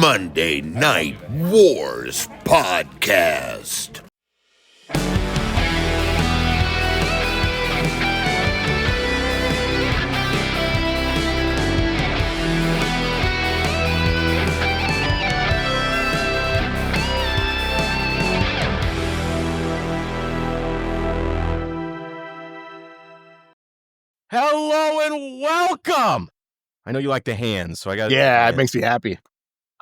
Monday Night Wars podcast. Hello and welcome. I know you like the hands, so I got it makes me happy.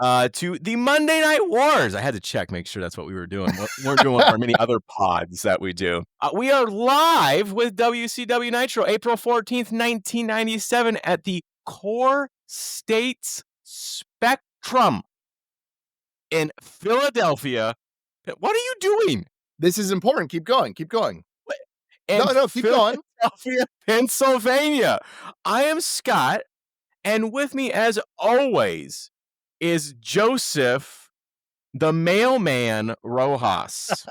To the Monday Night Wars. I had to check, make sure that's what we were doing. We weren't doing one of our many other pods that we do. We are live with WCW Nitro, April 14th, 1997 at the Core States Spectrum in Philadelphia. What are you doing? This is important. Keep going. Keep going. In No, keep going. Philadelphia, Pennsylvania. I am Scott, and with me, as always, is Joseph, the mailman Rojas.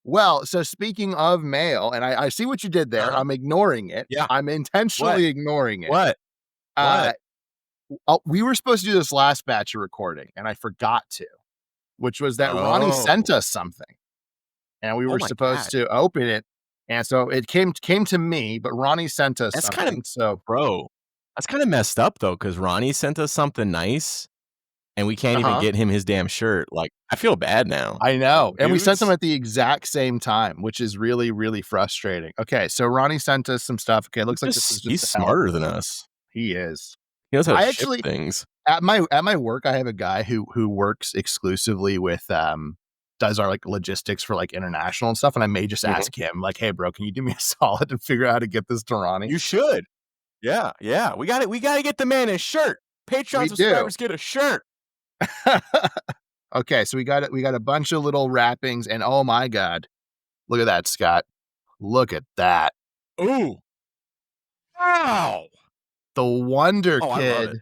Well, so speaking of mail, and I see what you did there. I'm ignoring it. Yeah. I'm intentionally ignoring it. What? We were supposed to do this last batch of recording, and I forgot to, which was that Ronnie sent us something, and we were supposed to open it. And so it came to me, but Ronnie sent us something. Bro, that's kind of messed up, though, because Ronnie sent us something nice, and we can't even get him his damn shirt. Like, I feel bad now. I know. And we sent them at the exact same time, which is really, really frustrating. Okay, so Ronnie sent us some stuff. Okay, it looks like this is just he's smarter than us. He is. He knows how to ship things. At my work, I have a guy who works exclusively with does our like logistics for like international and stuff, and I may just ask him like, hey bro, can you do me a solid and figure out how to get this to Ronnie? You should. Yeah. We got to get the man a shirt. Patreon subscribers get a shirt. Okay, so we got a bunch of little wrappings, and oh my god, look at that, Scott. Look at that. Ooh. Wow. The Wonder Kid.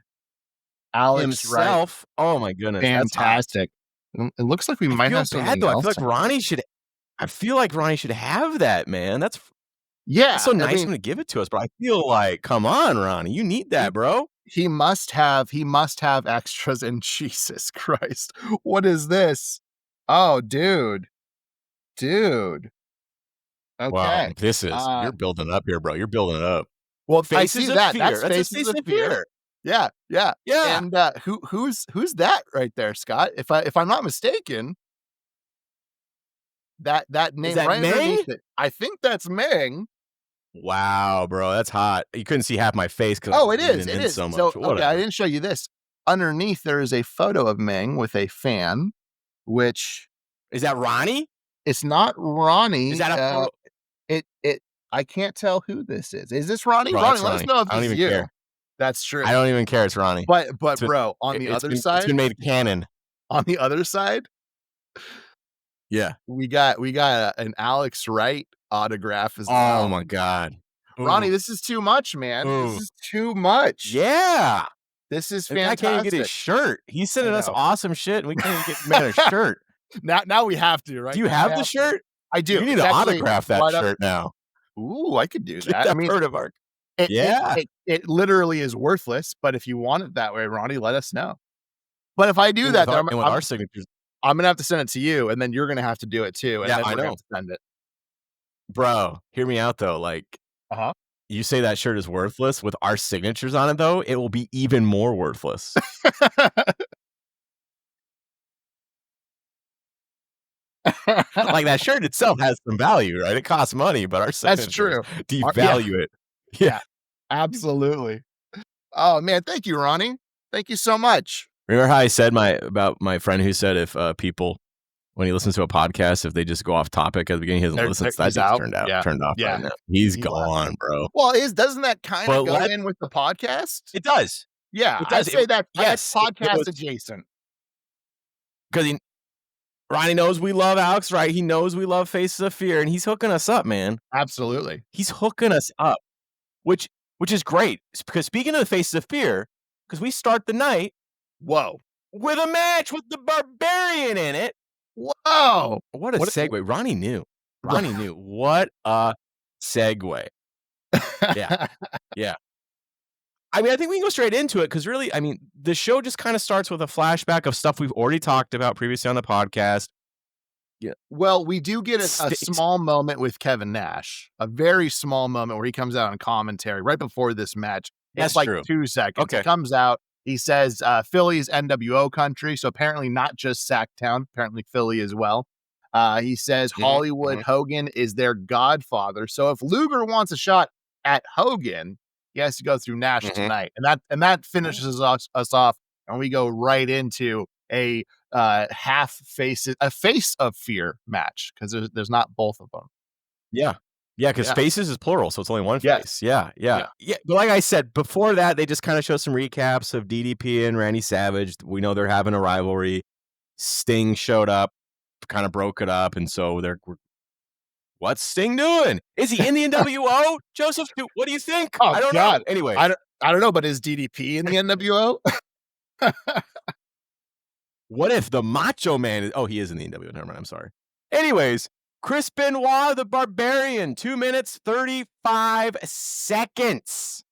Alex himself. Right. Oh my goodness. Fantastic. It looks like we might have something else. I feel like Ronnie should have that, man. That's so nice of him to give it to us, but I feel like, come on, Ronnie, you need that, bro. He must have extras, and Jesus Christ. What is this? Oh, dude. Okay. Wow, this is you're building it up here, bro. You're building it up. Well, Faces I see of that. Fear. That's Faces of Fear. Yeah. And who's that right there, Scott? If I'm not mistaken, that name is that right Meng? underneath it. I think that's Meng. Wow, bro, that's hot. You couldn't see half my face because it is. So much. So okay, I didn't show you this. Underneath there is a photo of Meng with a fan, which is that Ronnie? It's not Ronnie. Is that a photo? I can't tell who this is. Is this Ronnie? Bro, Ronnie, let us know if it's you. Care. That's true. I don't even care. It's Ronnie. But bro, on the other side, it's been made canon. On the other side, yeah, we got an Alex Wright autograph as well. Oh my god, Ronnie, this is too much, man. This is too much. Yeah, this is fantastic. I can't even get his shirt. He's sending us awesome shit, and we can't even get man a shirt. Now we have to, right? Do you have the shirt? I do. You need to autograph that shirt now. Ooh, I could do that. I mean, it literally is worthless, but if you want it that way, Ronnie, let us know. But if I do that, with our signatures, I'm gonna have to send it to you, and then you're gonna have to do it too. And then we're gonna have to send it. Bro, hear me out though. Like, you say that shirt is worthless with our signatures on it, though, it will be even more worthless. Like that shirt itself has some value, right? It costs money, but our signatures devalue it. Yeah, absolutely. Oh man, thank you, Ronnie. Thank you so much. Remember how I said about my friend who said if people, when he listens to a podcast, if they just go off topic at the beginning, he doesn't listen. That just turned off. Yeah, right now. He's gone, bro. Well, doesn't that kind of go in with the podcast? It does. Yeah, it does. I'd say that. Yes, podcast adjacent. Because Ronnie knows we love Alex, right? He knows we love Faces of Fear, and he's hooking us up, man. Absolutely. He's hooking us up, which is great. Because speaking of the Faces of Fear, because we start the night, with a match with the Barbarian in it. Whoa. What a segue. Ronnie knew. What a segue. Yeah. I mean, I think we can go straight into it because really, I mean, the show just kind of starts with a flashback of stuff we've already talked about previously on the podcast. Yeah. Well, we do get a small moment with Kevin Nash, a very small moment where he comes out on commentary right before this match. It's That's like true. 2 seconds. Okay. He comes out, he says, Philly's NWO country. So apparently not just Sacktown, apparently Philly as well. He says Hollywood Hogan is their godfather. So if Luger wants a shot at Hogan, he has to go through Nash tonight. And that finishes us off. And we go right into a face of fear match because there's not both of them. Yeah. Yeah, because faces is plural, so it's only one Yes. face. Yeah. But like I said, before that, they just kind of show some recaps of DDP and Randy Savage. We know they're having a rivalry. Sting showed up, kind of broke it up, and so what's Sting doing? Is he in the NWO? Joseph, what do you think? Oh, I don't know. Anyway. I don't know, but is DDP in the NWO? What if the Macho Man is... Oh, he is in the NWO. Never mind. I'm sorry. Anyways, Chris Benoit, the Barbarian, 2 minutes, 35 seconds.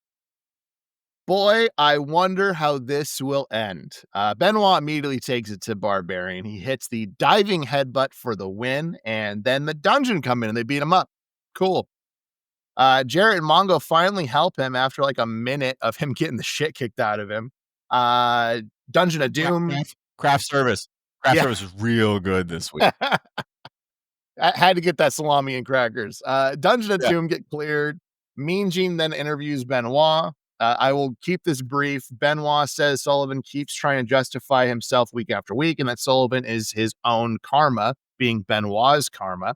Boy, I wonder how this will end. Benoit immediately takes it to Barbarian. He hits the diving headbutt for the win, and then the Dungeon come in and they beat him up. Cool. Jarrett and Mongo finally help him after like a minute of him getting the shit kicked out of him. Dungeon of Doom. Craft service. Craft service is real good this week. I had to get that salami and crackers. Dungeon of Doom get cleared. Mean Gene then interviews Benoit. I will keep this brief. Benoit says Sullivan keeps trying to justify himself week after week and that Sullivan is his own karma, being Benoit's karma.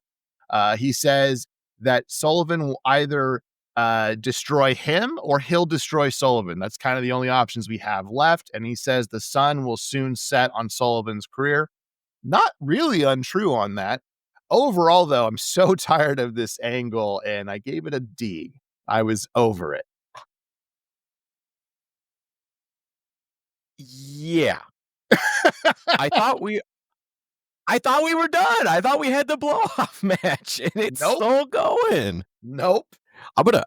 He says that Sullivan will either destroy him or he'll destroy Sullivan. That's kind of the only options we have left. And he says the sun will soon set on Sullivan's career. Not really untrue on that. Overall, though, I'm so tired of this angle and I gave it a D. I was over it. Yeah. I thought we were done. I thought we had the blow off match and it's still going. Nope. I got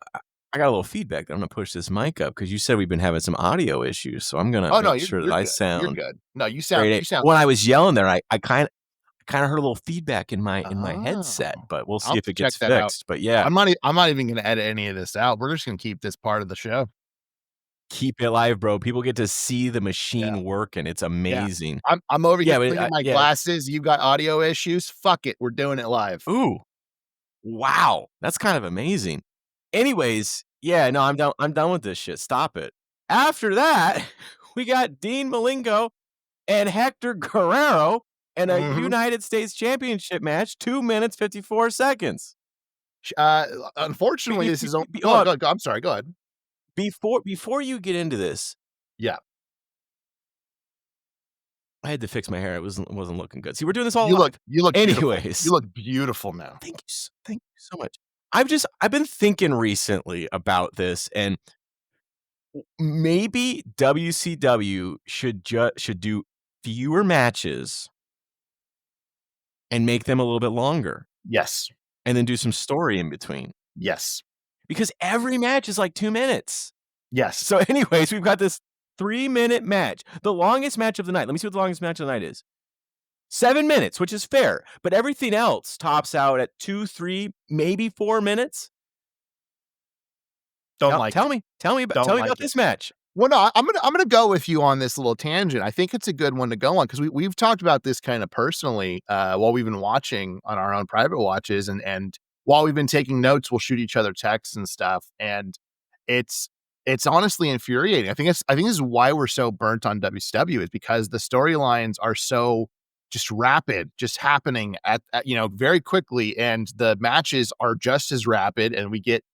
a little feedback that I'm gonna push this mic up because you said we've been having some audio issues. So I'm gonna make sure that I sound. You're good. No, you sound. When I was yelling there, I kind of heard a little feedback in my headset, but we'll see if it gets fixed. But yeah, I'm not even gonna edit any of this out. We're just gonna keep this part of the show. Keep it live, bro. People get to see the machine working. It's amazing. Yeah. I'm over here looking at my glasses. You got audio issues. Fuck it. We're doing it live. Ooh. Wow. That's kind of amazing. Anyways, yeah, no, I'm done with this shit. Stop it. After that, we got Dean Malenko and Hector Guerrero in a United States Championship match, 2 minutes, 54 seconds. Unfortunately, this is... I'm sorry. Go ahead. Before you get into this, yeah, I had to fix my hair. It wasn't looking good. See, we're doing this all. You look. Anyways, beautiful. You look beautiful now. Thank you so much. I've been thinking recently about this, and maybe WCW should do fewer matches and make them a little bit longer. Yes, and then do some story in between. Yes. Because every match is like 2 minutes. Yes. So anyways, we've got this 3-minute match. The longest match of the night. Let me see what the longest match of the night is. 7 minutes, which is fair. But everything else tops out at 2, 3, maybe 4 minutes. Tell me about this match. Well, no, I'm gonna go with you on this little tangent. I think it's a good one to go on because we've talked about this kind of personally while we've been watching on our own private watches, and while we've been taking notes, we'll shoot each other texts and stuff, and it's honestly infuriating. I think this is why we're so burnt on WCW is because the storylines are so just rapid, just happening at very quickly, and the matches are just as rapid, and we get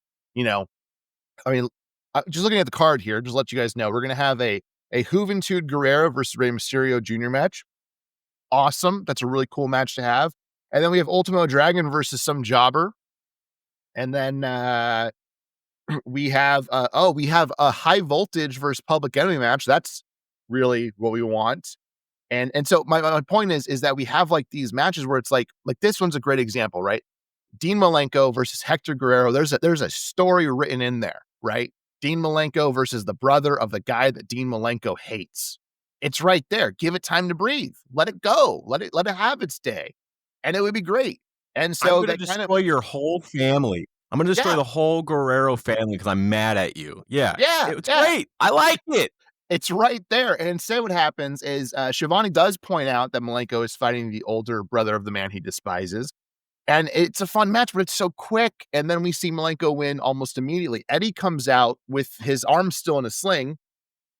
just looking at the card here, just to let you guys know, we're going to have a Juventud Guerrero versus Rey Mysterio Jr. match. Awesome. That's a really cool match to have. And then we have Ultimo Dragon versus some jobber. And then we have a High Voltage versus Public Enemy match. That's really what we want. And so my point is that we have like these matches where it's like this one's a great example, right? Dean Malenko versus Hector Guerrero. There's a story written in there, right? Dean Malenko versus the brother of the guy that Dean Malenko hates. It's right there. Give it time to breathe. Let it go. Let it have its day. And it would be great. And I'm so gonna that kind destroy your whole family. I'm gonna destroy the whole Guerrero family because I'm mad at you. Yeah. It's great. I like it. It's right there. And instead what happens is Shivani does point out that Malenko is fighting the older brother of the man he despises. And it's a fun match, but it's so quick. And then we see Malenko win almost immediately. Eddie comes out with his arm still in a sling.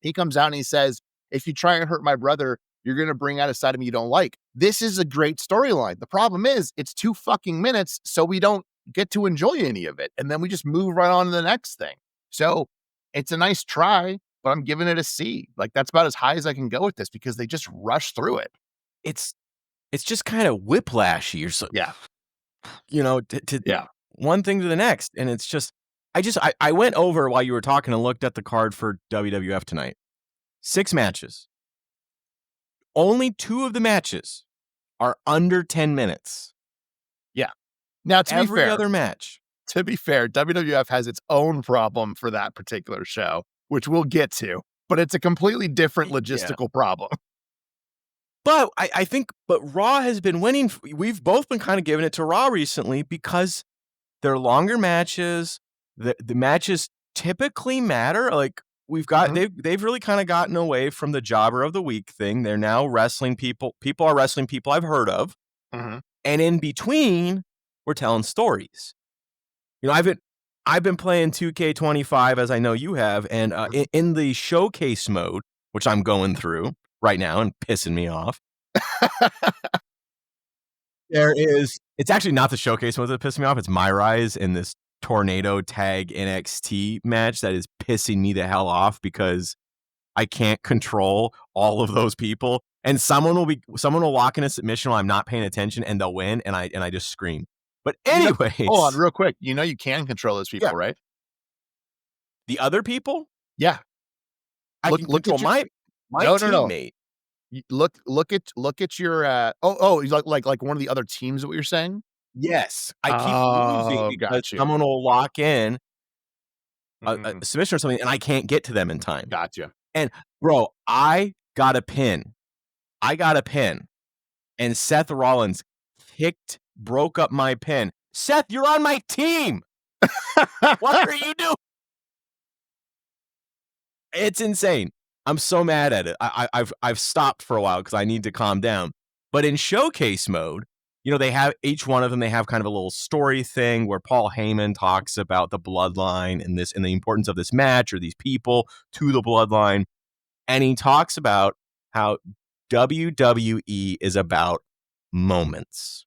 He comes out and he says, if you try and hurt my brother, you're going to bring out a side of me you don't like. This is a great storyline. The problem is it's 2 fucking minutes, so we don't get to enjoy any of it. And then we just move right on to the next thing. So it's a nice try, but I'm giving it a C. Like, that's about as high as I can go with this because they just rush through it. It's just kind of whiplashy or so. Yeah. To one thing to the next. And it's just, I went over while you were talking and looked at the card for WWF tonight. 6 matches. Only 2 of the matches are under 10 minutes. Yeah. Now, to be fair, every other match. To be fair, WWF has its own problem for that particular show, which we'll get to, but it's a completely different logistical problem. But I think Raw has been winning. We've both been kind of giving it to Raw recently because they're longer matches. The matches typically matter. Like we've got, they've really kind of gotten away from the jobber of the week thing. They're now wrestling people. People are wrestling people I've heard of. And in between, we're telling stories. I've been playing 2K25 as I know you have, and in the showcase mode, which I'm going through right now and pissing me off. It's actually not the showcase mode that pisses me off. It's My Rise in this Tornado Tag NXT match that is pissing me the hell off because I can't control all of those people. And someone will walk in a submission while I'm not paying attention and they'll win, and I just scream. But anyways, hold on real quick. You can control those people, right? The other people? Yeah. I can control my teammate. Look at your like one of the other teams is what you're saying? Yes. I keep losing because someone will lock in a submission or something and I can't get to them in time. Gotcha. And bro, I got a pin. And Seth Rollins broke up my pin. Seth, you're on my team. What are you doing? It's insane. I'm so mad at it. I've stopped for a while because I need to calm down. But in showcase mode, they have each one of them. They have kind of a little story thing where Paul Heyman talks about the bloodline and the importance of this match or these people to the bloodline, and he talks about how WWE is about moments.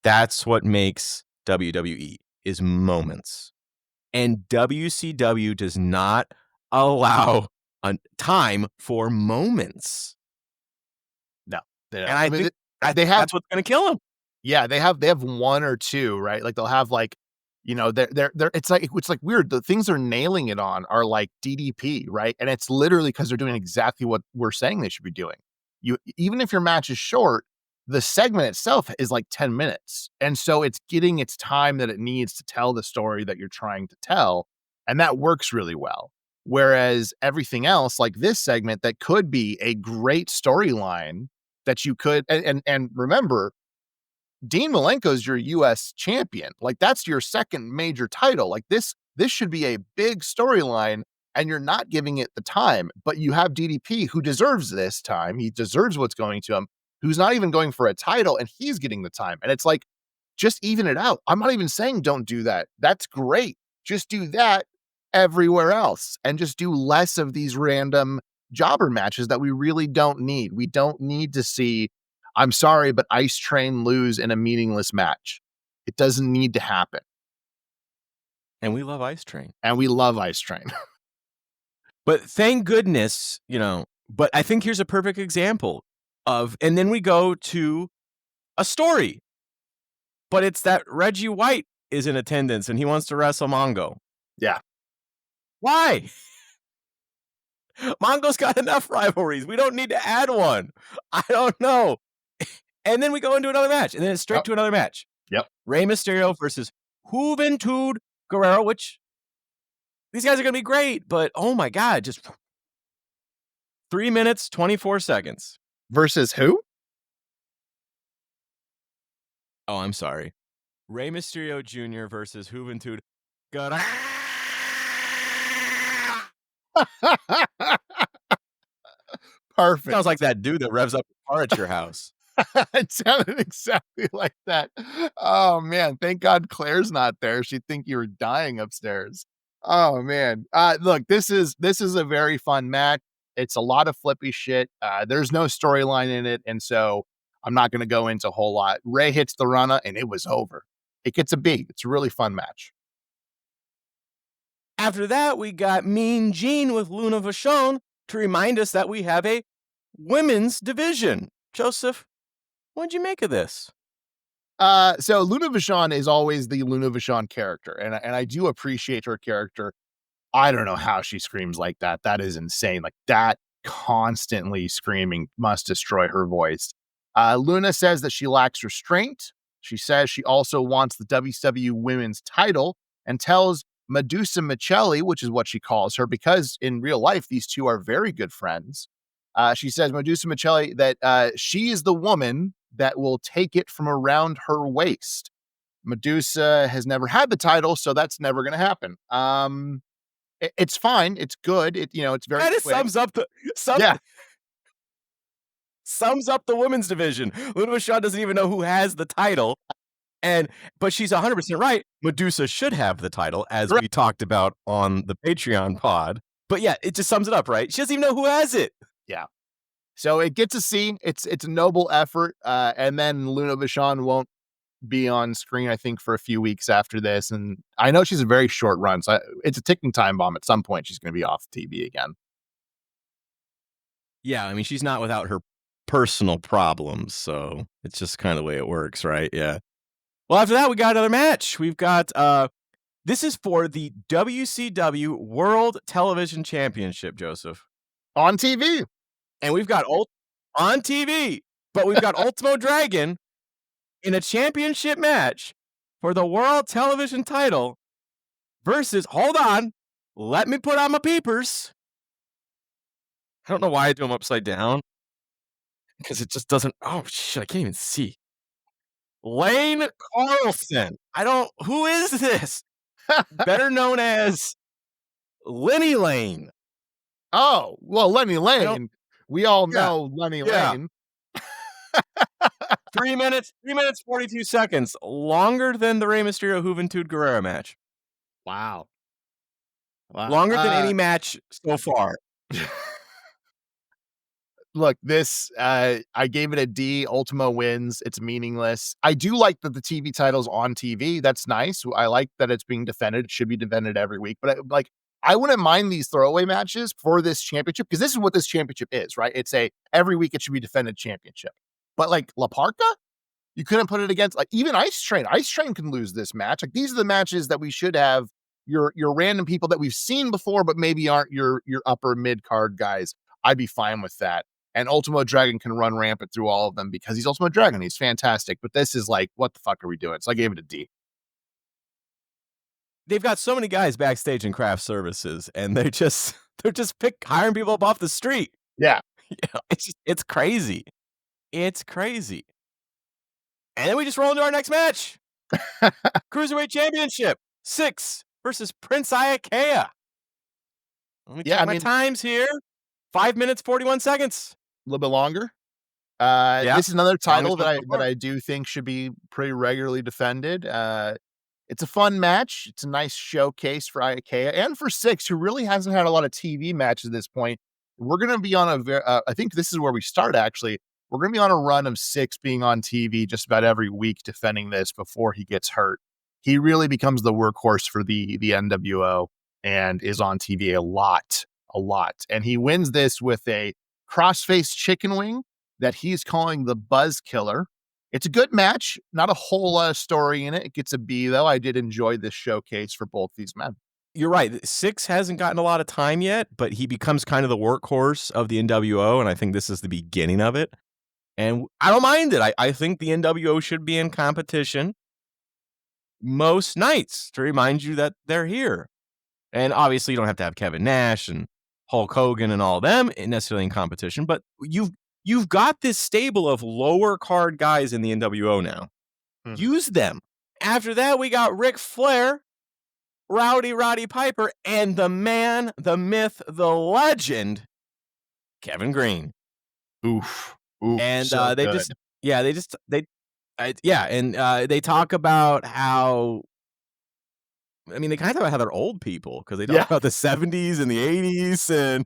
That's what makes WWE is moments. And WCW does not allow time for moments. No. And I think that's what's going to kill them. Yeah, they have 1 or 2, right? Like they'll have like, they're it's like weird. The things they're nailing it on are like DDP, right? And it's literally because they're doing exactly what we're saying they should be doing. Even if your match is short, the segment itself is like 10 minutes. And so it's getting its time that it needs to tell the story that you're trying to tell. And that works really well. Whereas everything else, like this segment, that could be a great storyline that you could, and remember, Dean Malenko's your US champion. Like that's your second major title. Like this should be a big storyline. And you're not giving it the time, but you have DDP who deserves this time. He deserves what's going to him, who's not even going for a title, and he's getting the time. And it's like, just even it out. I'm not even saying don't do that. That's great. Just do that everywhere else and just do less of these random jobber matches that we really don't need. We don't need to see, I'm sorry, but Ice Train lose in a meaningless match. It doesn't need to happen. And we love Ice Train. But thank goodness, but I think here's a perfect example of, and then we go to a story, but it's that Reggie White is in attendance and he wants to wrestle Mongo. Yeah. Why? Mongo's got enough rivalries. We don't need to add one. I don't know. And then we go into another match and then it's straight to another match. Yep. Rey Mysterio versus Juventud Guerrero, which these guys are going to be great, but oh my God, just 3 minutes, 24 seconds. Versus who? Oh, I'm sorry. Rey Mysterio Jr. versus Juventud. Perfect. Sounds like that dude that revs up the car at your house. It sounded exactly like that. Oh man, thank God Claire's not there. She'd think you were dying upstairs. Oh man. Look, this is a very fun match. It's a lot of flippy shit. There's no storyline in it, and so I'm not gonna go into a whole lot. Ray hits the runner and it was over. It gets a B. It's a really fun match. After that, we got Mean Gene with Luna Vachon to remind us that we have a women's division. Joseph, what'd you make of this? So Luna Vachon is always the Luna Vachon character, and I do appreciate her character. I don't know how she screams like that. That is insane. Like that constantly screaming must destroy her voice. Luna says that she lacks restraint. She says she also wants the WCW women's title and tells Medusa Michelli, which is what she calls her, because in real life, these two are very good friends. She says, Medusa Michelli, that she is the woman that will take it from around her waist. Medusa has never had the title, so that's never going to happen. It's fine. It's good. It's very Kind of quick. sums up sums up the women's division. Luna Vachon doesn't even know who has the title. But she's 100% right. Medusa should have the title, as we talked about on the Patreon pod. But yeah, it just sums it up, right? She doesn't even know who has it. Yeah. So it gets a C. It's a noble effort. And then Luna Vachon won't be on screen, I think, for a few weeks after this. And I know she's a very short run, so it's a ticking time bomb. At some point, she's going to be off TV again. Yeah, I mean, she's not without her personal problems, so it's just kind of the way it works, right? Yeah. Well, after that, we got another match. We've got, this is for the WCW World Television Championship, Joseph. On TV. And we've got on TV, but we've got Ultimo Dragon in a championship match for the World Television title versus, hold on, let me put on my peepers. I don't know why I do them upside down. Because it just doesn't, oh shit, I can't even see. Lane Carlson. Who is this? Better known as Lenny Lane. Oh, well, Lenny Lane. We all know Lenny Lane. 3 minutes, 42 seconds. Longer than the Rey Mysterio Juventud Guerrera match. Wow. Longer than any match so far. Look, this, I gave it a D. Ultimo wins. It's meaningless. I do like that the TV title's on TV. That's nice. I like that it's being defended. It should be defended every week. But I wouldn't mind these throwaway matches for this championship, because this is what this championship is, right? It's every week it should be defended championship. But like La Parka, you couldn't put it against, like, even Ice Train. Ice Train can lose this match. Like, these are the matches that we should have your random people that we've seen before, but maybe aren't your upper mid card guys. I'd be fine with that. And Ultimo Dragon can run rampant through all of them because he's Ultimo Dragon. He's fantastic. But this is like, what the fuck are we doing? So I gave it a D. They've got so many guys backstage in craft services, and they're just hiring people up off the street. Yeah. It's crazy. It's crazy. And then we just roll into our next match. Cruiserweight Championship. 6 versus Prince Iakea. Let me check my times here. 5 minutes, 41 seconds. A little bit longer. This is another title that I do think should be pretty regularly defended. It's a fun match. It's a nice showcase for Iakea and for 6, who really hasn't had a lot of TV matches at this point. We're going to be on I think this is where we start, actually. We're going to be on a run of 6 being on TV just about every week defending this before he gets hurt. He really becomes the workhorse for the NWO and is on TV a lot. And he wins this with a crossface chicken wing that he's calling the Buzz Killer. It's a good match. Not a whole lot of story in it. It gets a B, though. I did enjoy this showcase for both these men. You're right. 6 hasn't gotten a lot of time yet, but he becomes kind of the workhorse of the NWO, and I think this is the beginning of it. And I don't mind it. I think the NWO should be in competition most nights to remind you that they're here. And obviously, you don't have to have Kevin Nash and Hulk Hogan and all them necessarily in competition, but you've got this stable of lower card guys in the NWO now. Mhm. Use them. After that, we got Ric Flair, Rowdy Roddy Piper, and the man, the myth, the legend, Kevin Green. Oof. And So they good. just, they talk about how, I mean, they kind of talk about how they're old people because they talk Yeah. about the 70s and the 80s, and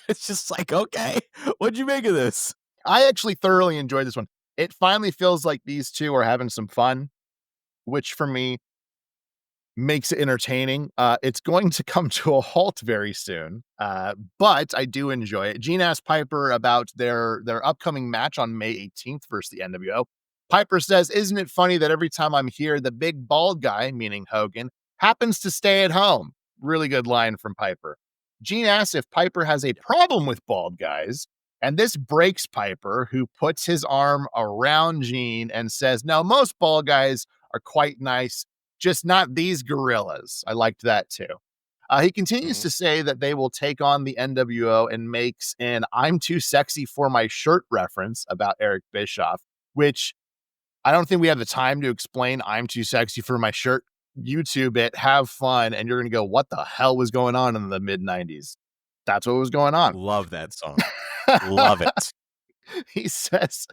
it's just like, okay, what'd you make of this? I actually thoroughly enjoyed this one. It finally feels like these two are having some fun, which for me makes it entertaining. It's going to come to a halt very soon, but I do enjoy it. Gene asked Piper about their upcoming match on May 18th versus the NWO. Piper says, "Isn't it funny that every time I'm here, the big bald guy, meaning Hogan, happens to stay at home?" Really good line from Piper. Gene asks if Piper has a problem with bald guys, and this breaks Piper, who puts his arm around Gene and says, "No, most bald guys are quite nice, just not these gorillas." I liked that too. He continues to say that they will take on the NWO and makes an "I'm too sexy for my shirt" reference about Eric Bischoff, which I don't think we have the time to explain "I'm too sexy for my shirt." YouTube it, have fun, and you're going to go, what the hell was going on in the mid 90s? That's what was going on. Love that song. Love it. He says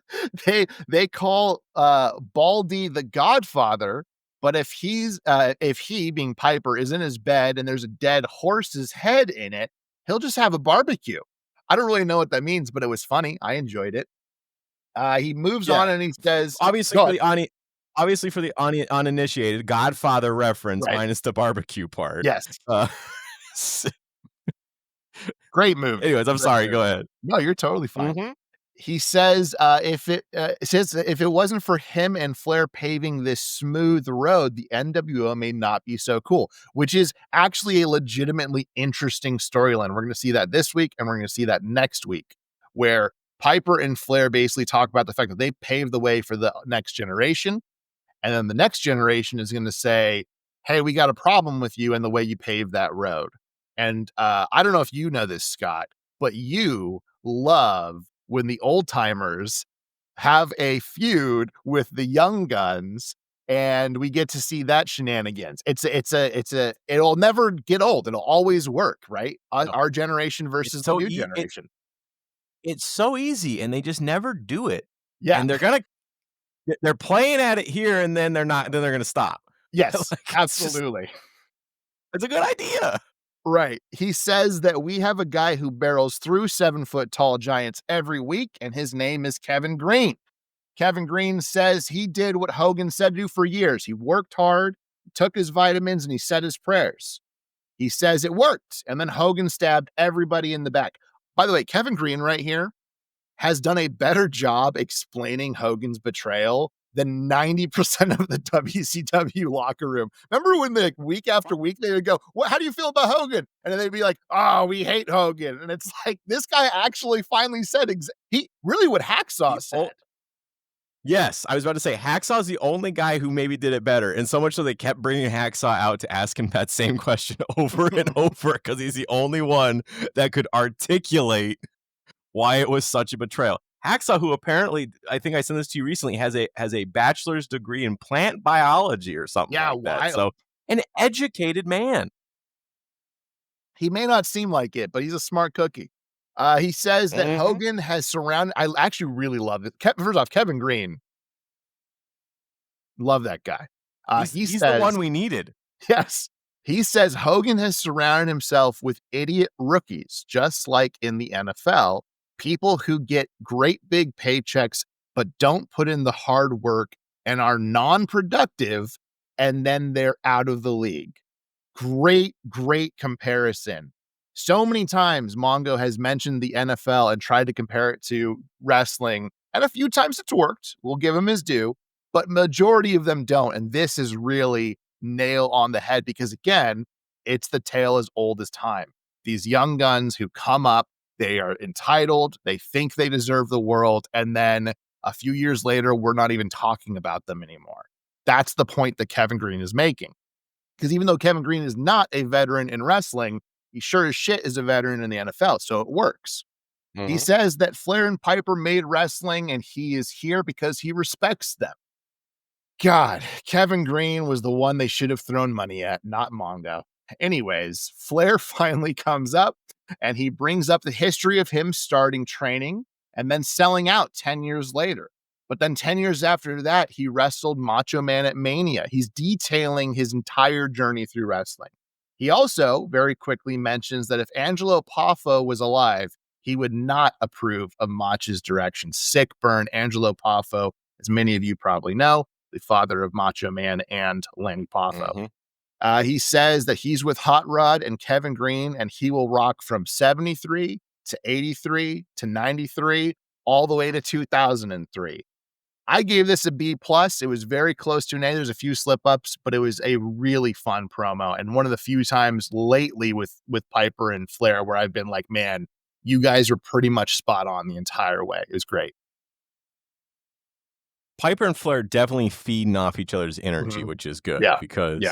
they call Baldy the Godfather, but if he being Piper is in his bed and there's a dead horse's head in it, he'll just have a barbecue. I don't really know what that means, but it was funny. I enjoyed it. He moves Yeah. on and he says, Obviously, "Go for ahead." the uninitiated, Godfather reference Right. minus the barbecue part. Yes. Uh, Great movie. anyways, I'm Great sorry. movie. Go ahead. No, you're totally fine. Mhm. He says, if it wasn't for him and Flair paving this smooth road, the NWO may not be so cool, which is actually a legitimately interesting storyline. We're going to see that this week, and we're going to see that next week, where Piper and Flair basically talk about the fact that they paved the way for the next generation. And then the next generation is going to say, "Hey, we got a problem with you and the way you paved that road." And I don't know if you know this, Scott, but you love when the old timers have a feud with the young guns, and we get to see that shenanigans. It'll never get old. It'll always work, right? No, Our generation it's versus the so new generation. it's so easy, and they just never do it. Yeah. And they're playing at it here, and then they're not. Then they're gonna stop. Yes, Like, absolutely. it's a good idea. Right. He says that we have a guy who barrels through 7-foot tall giants every week, and his name is Kevin Green. Kevin Green says he did what Hogan said to do for years. He worked hard, took his vitamins, and he said his prayers. He says it worked. And then Hogan stabbed everybody in the back. By the way, Kevin Green right here has done a better job explaining Hogan's betrayal than 90% of the WCW locker room. Remember when week after week they would go, how do you feel about Hogan? And then they'd be like, "Oh, we hate Hogan." And it's like, this guy actually finally said, he really what Hacksaw said. Yes, I was about to say Hacksaw's the only guy who maybe did it better, and so much so they kept bringing Hacksaw out to ask him that same question over and over because he's the only one that could articulate why it was such a betrayal. Hacksaw, who apparently, I think I sent this to you recently, has a bachelor's degree in plant biology or something like that. Wild. So an educated man. He may not seem like it, but he's a smart cookie. He says that Hogan has surrounded. I actually really love it. First off, Kevin Green, love that guy. He He's says, the one we needed. yes. He says Hogan has surrounded himself with idiot rookies, just like in the NFL, people who get great big paychecks, but don't put in the hard work and are non-productive, and then they're out of the league. Great comparison. So many times Mongo has mentioned the NFL and tried to compare it to wrestling, and a few times it's worked. We'll give him his due, but majority of them don't. And this is really nail on the head because, again, it's the tale as old as time. These young guns who come up, they are entitled, they think they deserve the world, and then a few years later, we're not even talking about them anymore. That's the point that Kevin Green is making. Because even though Kevin Green is not a veteran in wrestling, he sure as shit is a veteran in the NFL, so it works. He says that Flair and Piper made wrestling and he is here because he respects them. God, Kevin Green was the one they should have thrown money at, not Mongo. Anyways, Flair finally comes up and he brings up the history of him starting training and then selling out 10 years later. But then 10 years after that, he wrestled Macho Man at Mania. He's detailing his entire journey through wrestling. He also very quickly mentions that if Angelo Poffo was alive, he would not approve of Mach's direction. Sick burn, Angelo Poffo, as many of you probably know, the father of Macho Man and Lanny Poffo. He says that he's with Hot Rod and Kevin Green, and he will rock from 73 to 83 to 93, all the way to 2003. I gave this a B plus. It was very close to an A. There's a few slip ups, but it was a really fun promo. And one of the few times lately with Piper and Flair where I've been like, man, you guys are pretty much spot on the entire way. It was great. Piper and Flair definitely feeding off each other's energy, which is good because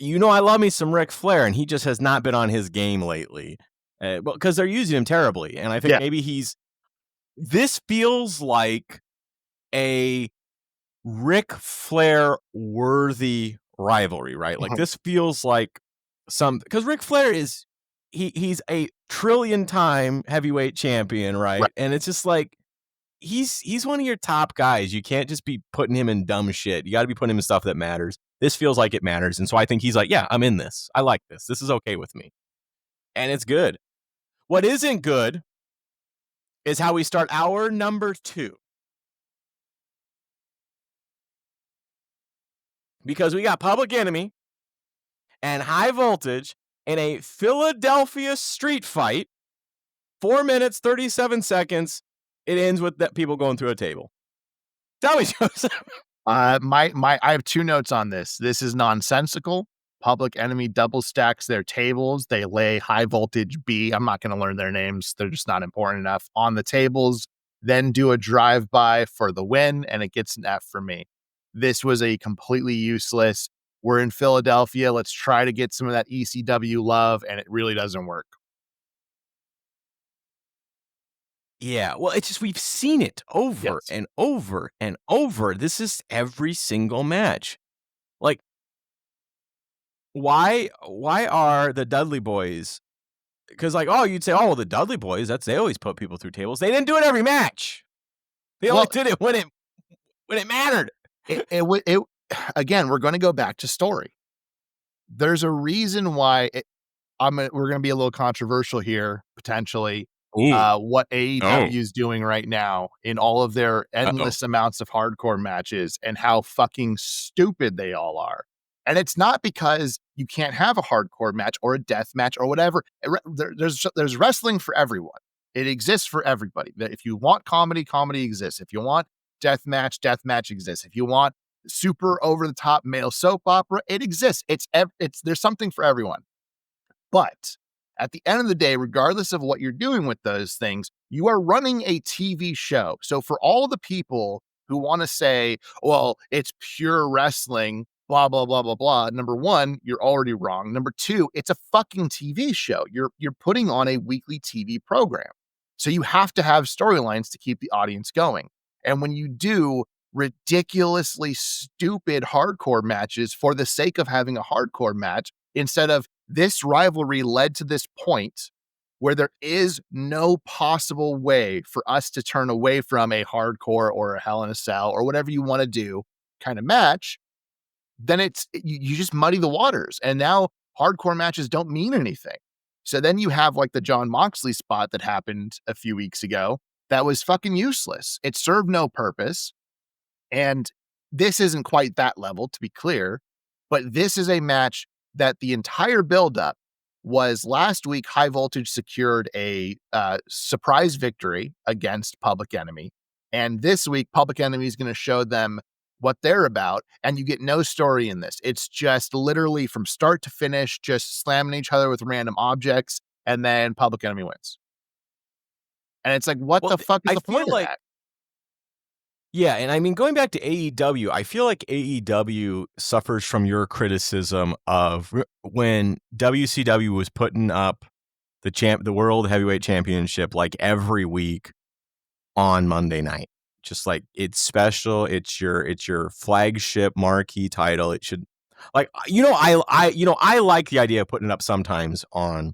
I love me some Ric Flair, and he just has not been on his game lately. Because they're using him terribly, and I think maybe this feels like a Ric Flair worthy rivalry, right? Like this feels like because Ric Flair is he's a trillion-time heavyweight champion, right? And it's just like he's one of your top guys. You can't just be putting him in dumb shit. You got to be putting him in stuff that matters. This feels like it matters, and so I think he's like, yeah, I'm in this. I like this. This is okay with me, and it's good. What isn't good is how we start hour number 2. Because we got Public Enemy and High Voltage in a Philadelphia street fight. 4 minutes, 37 seconds. It ends with that people going through a table. Tell me, Joseph. I have 2 notes on this. This is nonsensical. Public Enemy double stacks their tables. They lay High Voltage B. I'm not going to learn their names. They're just not important enough on the tables. Then do a drive-by for the win, and it gets an F for me. This was a completely useless. We're in Philadelphia. Let's try to get some of that ECW love, and it really doesn't work. Yeah, well, it's just we've seen it over and over and over. This is every single match. Like, why are the Dudley Boys? Because you'd say, well, the Dudley Boys, they always put people through tables. They didn't do it every match. They only did it when it mattered. It again, we're going to go back to story. There's a reason why we're going to be a little controversial here, potentially. What AEW is doing right now in all of their endless amounts of hardcore matches and how fucking stupid they all are. And it's not because you can't have a hardcore match or a death match or whatever. There's wrestling for everyone. It exists for everybody. If you want comedy, comedy exists. If you want death match exists. If you want super over the top male soap opera, it exists. There's something for everyone. But at the end of the day, regardless of what you're doing with those things, you are running a TV show. So for all the people who want to say, well, it's pure wrestling, blah, blah, blah, blah, blah. Number one, you're already wrong. Number two, it's a fucking TV show. You're putting on a weekly TV program. So you have to have storylines to keep the audience going. And when you do ridiculously stupid hardcore matches for the sake of having a hardcore match, instead of this rivalry led to this point where there is no possible way for us to turn away from a hardcore or a Hell in a Cell or whatever you want to do kind of match, then you just muddy the waters. And now hardcore matches don't mean anything. So then you have like the John Moxley spot that happened a few weeks ago that was fucking useless. It served no purpose. And this isn't quite that level, to be clear, but this is a match that the entire buildup was last week. High Voltage secured a surprise victory against Public Enemy. And this week, Public Enemy is going to show them what they're about. And you get no story in this. It's just literally from start to finish, just slamming each other with random objects. And then Public Enemy wins. And it's like, what the fuck is the point of that? Yeah, and I mean, going back to AEW, I feel like AEW suffers from your criticism of when WCW was putting up the World Heavyweight Championship like every week on Monday night. Just like it's special, it's your flagship marquee title. It should I like the idea of putting it up sometimes on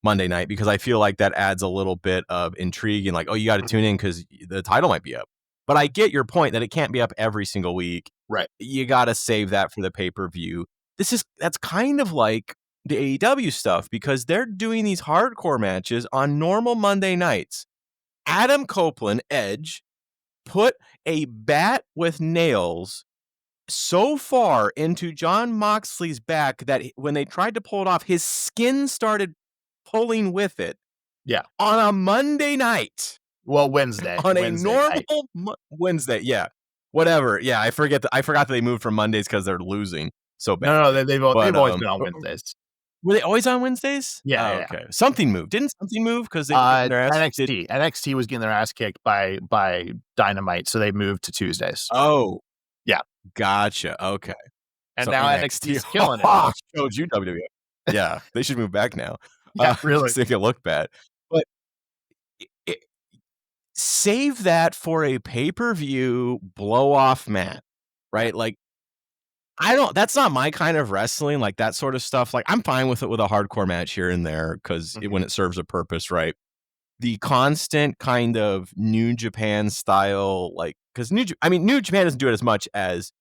Monday night because I feel like that adds a little bit of intrigue and like, oh, you got to tune in because the title might be up. But I get your point that it can't be up every single week. Right. You got to save that for the pay-per-view. That's kind of like the AEW stuff because they're doing these hardcore matches on normal Monday nights. Adam Copeland, Edge, put a bat with nails so far into Jon Moxley's back that when they tried to pull it off, his skin started pulling with it. Yeah. On a Monday night. Well, Wednesday. On a Wednesday normal Wednesday. Yeah. Whatever. Yeah. I forgot that they moved from Mondays because they're losing so bad. No, they've always been on Wednesdays. Were they always on Wednesdays? Yeah. Oh, okay. Something moved. Didn't something move because they their ass NXT was getting their ass kicked by Dynamite, so they moved to Tuesdays. Oh. Yeah. Gotcha. Okay. And so now NXT's killing it. Showed you WWE. Yeah. They should move back now. Yeah, really. So they can look bad. But save that for a pay-per-view blow-off match, right? Like, that's not my kind of wrestling, like that sort of stuff. Like, I'm fine with it with a hardcore match here and there because when it serves a purpose, right? The constant kind of New Japan style, like, because New Japan doesn't do it as much as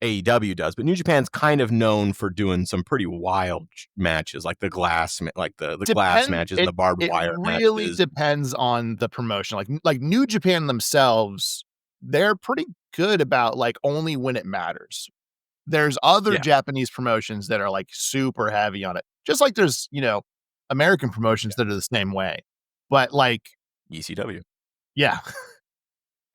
AEW does, but New Japan's kind of known for doing some pretty wild matches, like the glass matches and the barbed wire matches. It really depends on the promotion. Like New Japan themselves, they're pretty good about like only when it matters. There's other Japanese promotions that are like super heavy on it. Just like there's, American promotions that are the same way. But like ECW. Yeah.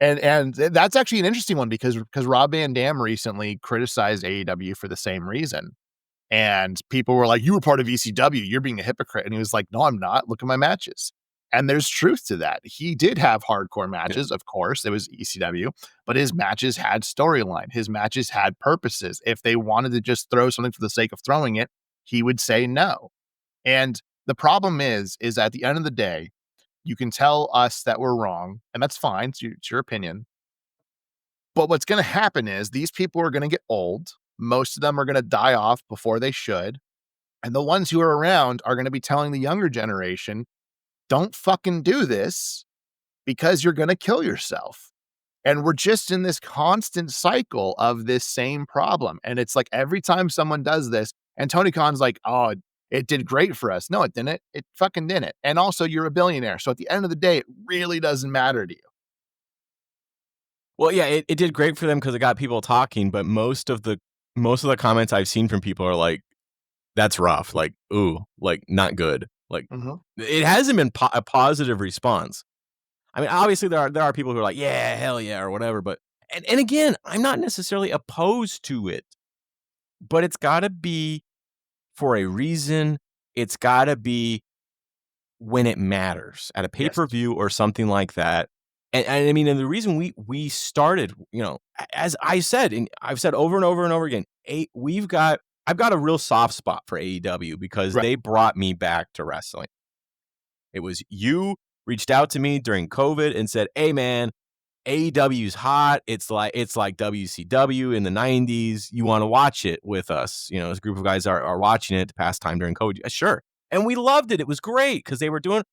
And that's actually an interesting one because Rob Van Dam recently criticized AEW for the same reason. And people were like, you were part of ECW, you're being a hypocrite. And he was like, no, I'm not. Look at my matches. And there's truth to that. He did have hardcore matches, of course. It was ECW, but his matches had storyline. His matches had purposes. If they wanted to just throw something for the sake of throwing it, he would say no. And the problem is at the end of the day, you can tell us that we're wrong, and that's fine. It's your opinion. But what's going to happen is these people are going to get old. Most of them are going to die off before they should. And the ones who are around are going to be telling the younger generation, don't fucking do this because you're going to kill yourself. And we're just in this constant cycle of this same problem. And it's like every time someone does this, and Tony Khan's like, oh, it did great for us. No, it didn't. It fucking didn't. And also, you're a billionaire. So at the end of the day, it really doesn't matter to you. Well, yeah, it did great for them because it got people talking. But most of the comments I've seen from people are like, that's rough. Like, ooh, like not good. Like it hasn't been a positive response. I mean, obviously there are people who are like, yeah, hell yeah, or whatever. But and again, I'm not necessarily opposed to it, but it's got to be for a reason. It's got to be when it matters at a pay-per-view or something like that. And I mean, and the reason we started, as I said, and I've said over and over and over again, I've got a real soft spot for AEW because they brought me back to wrestling. It was you reached out to me during COVID and said, hey man, AEW's hot. It's like WCW in the 90s. You want to watch it with us? This group of guys are watching it to pass time during COVID. Sure. And we loved it. It was great because it was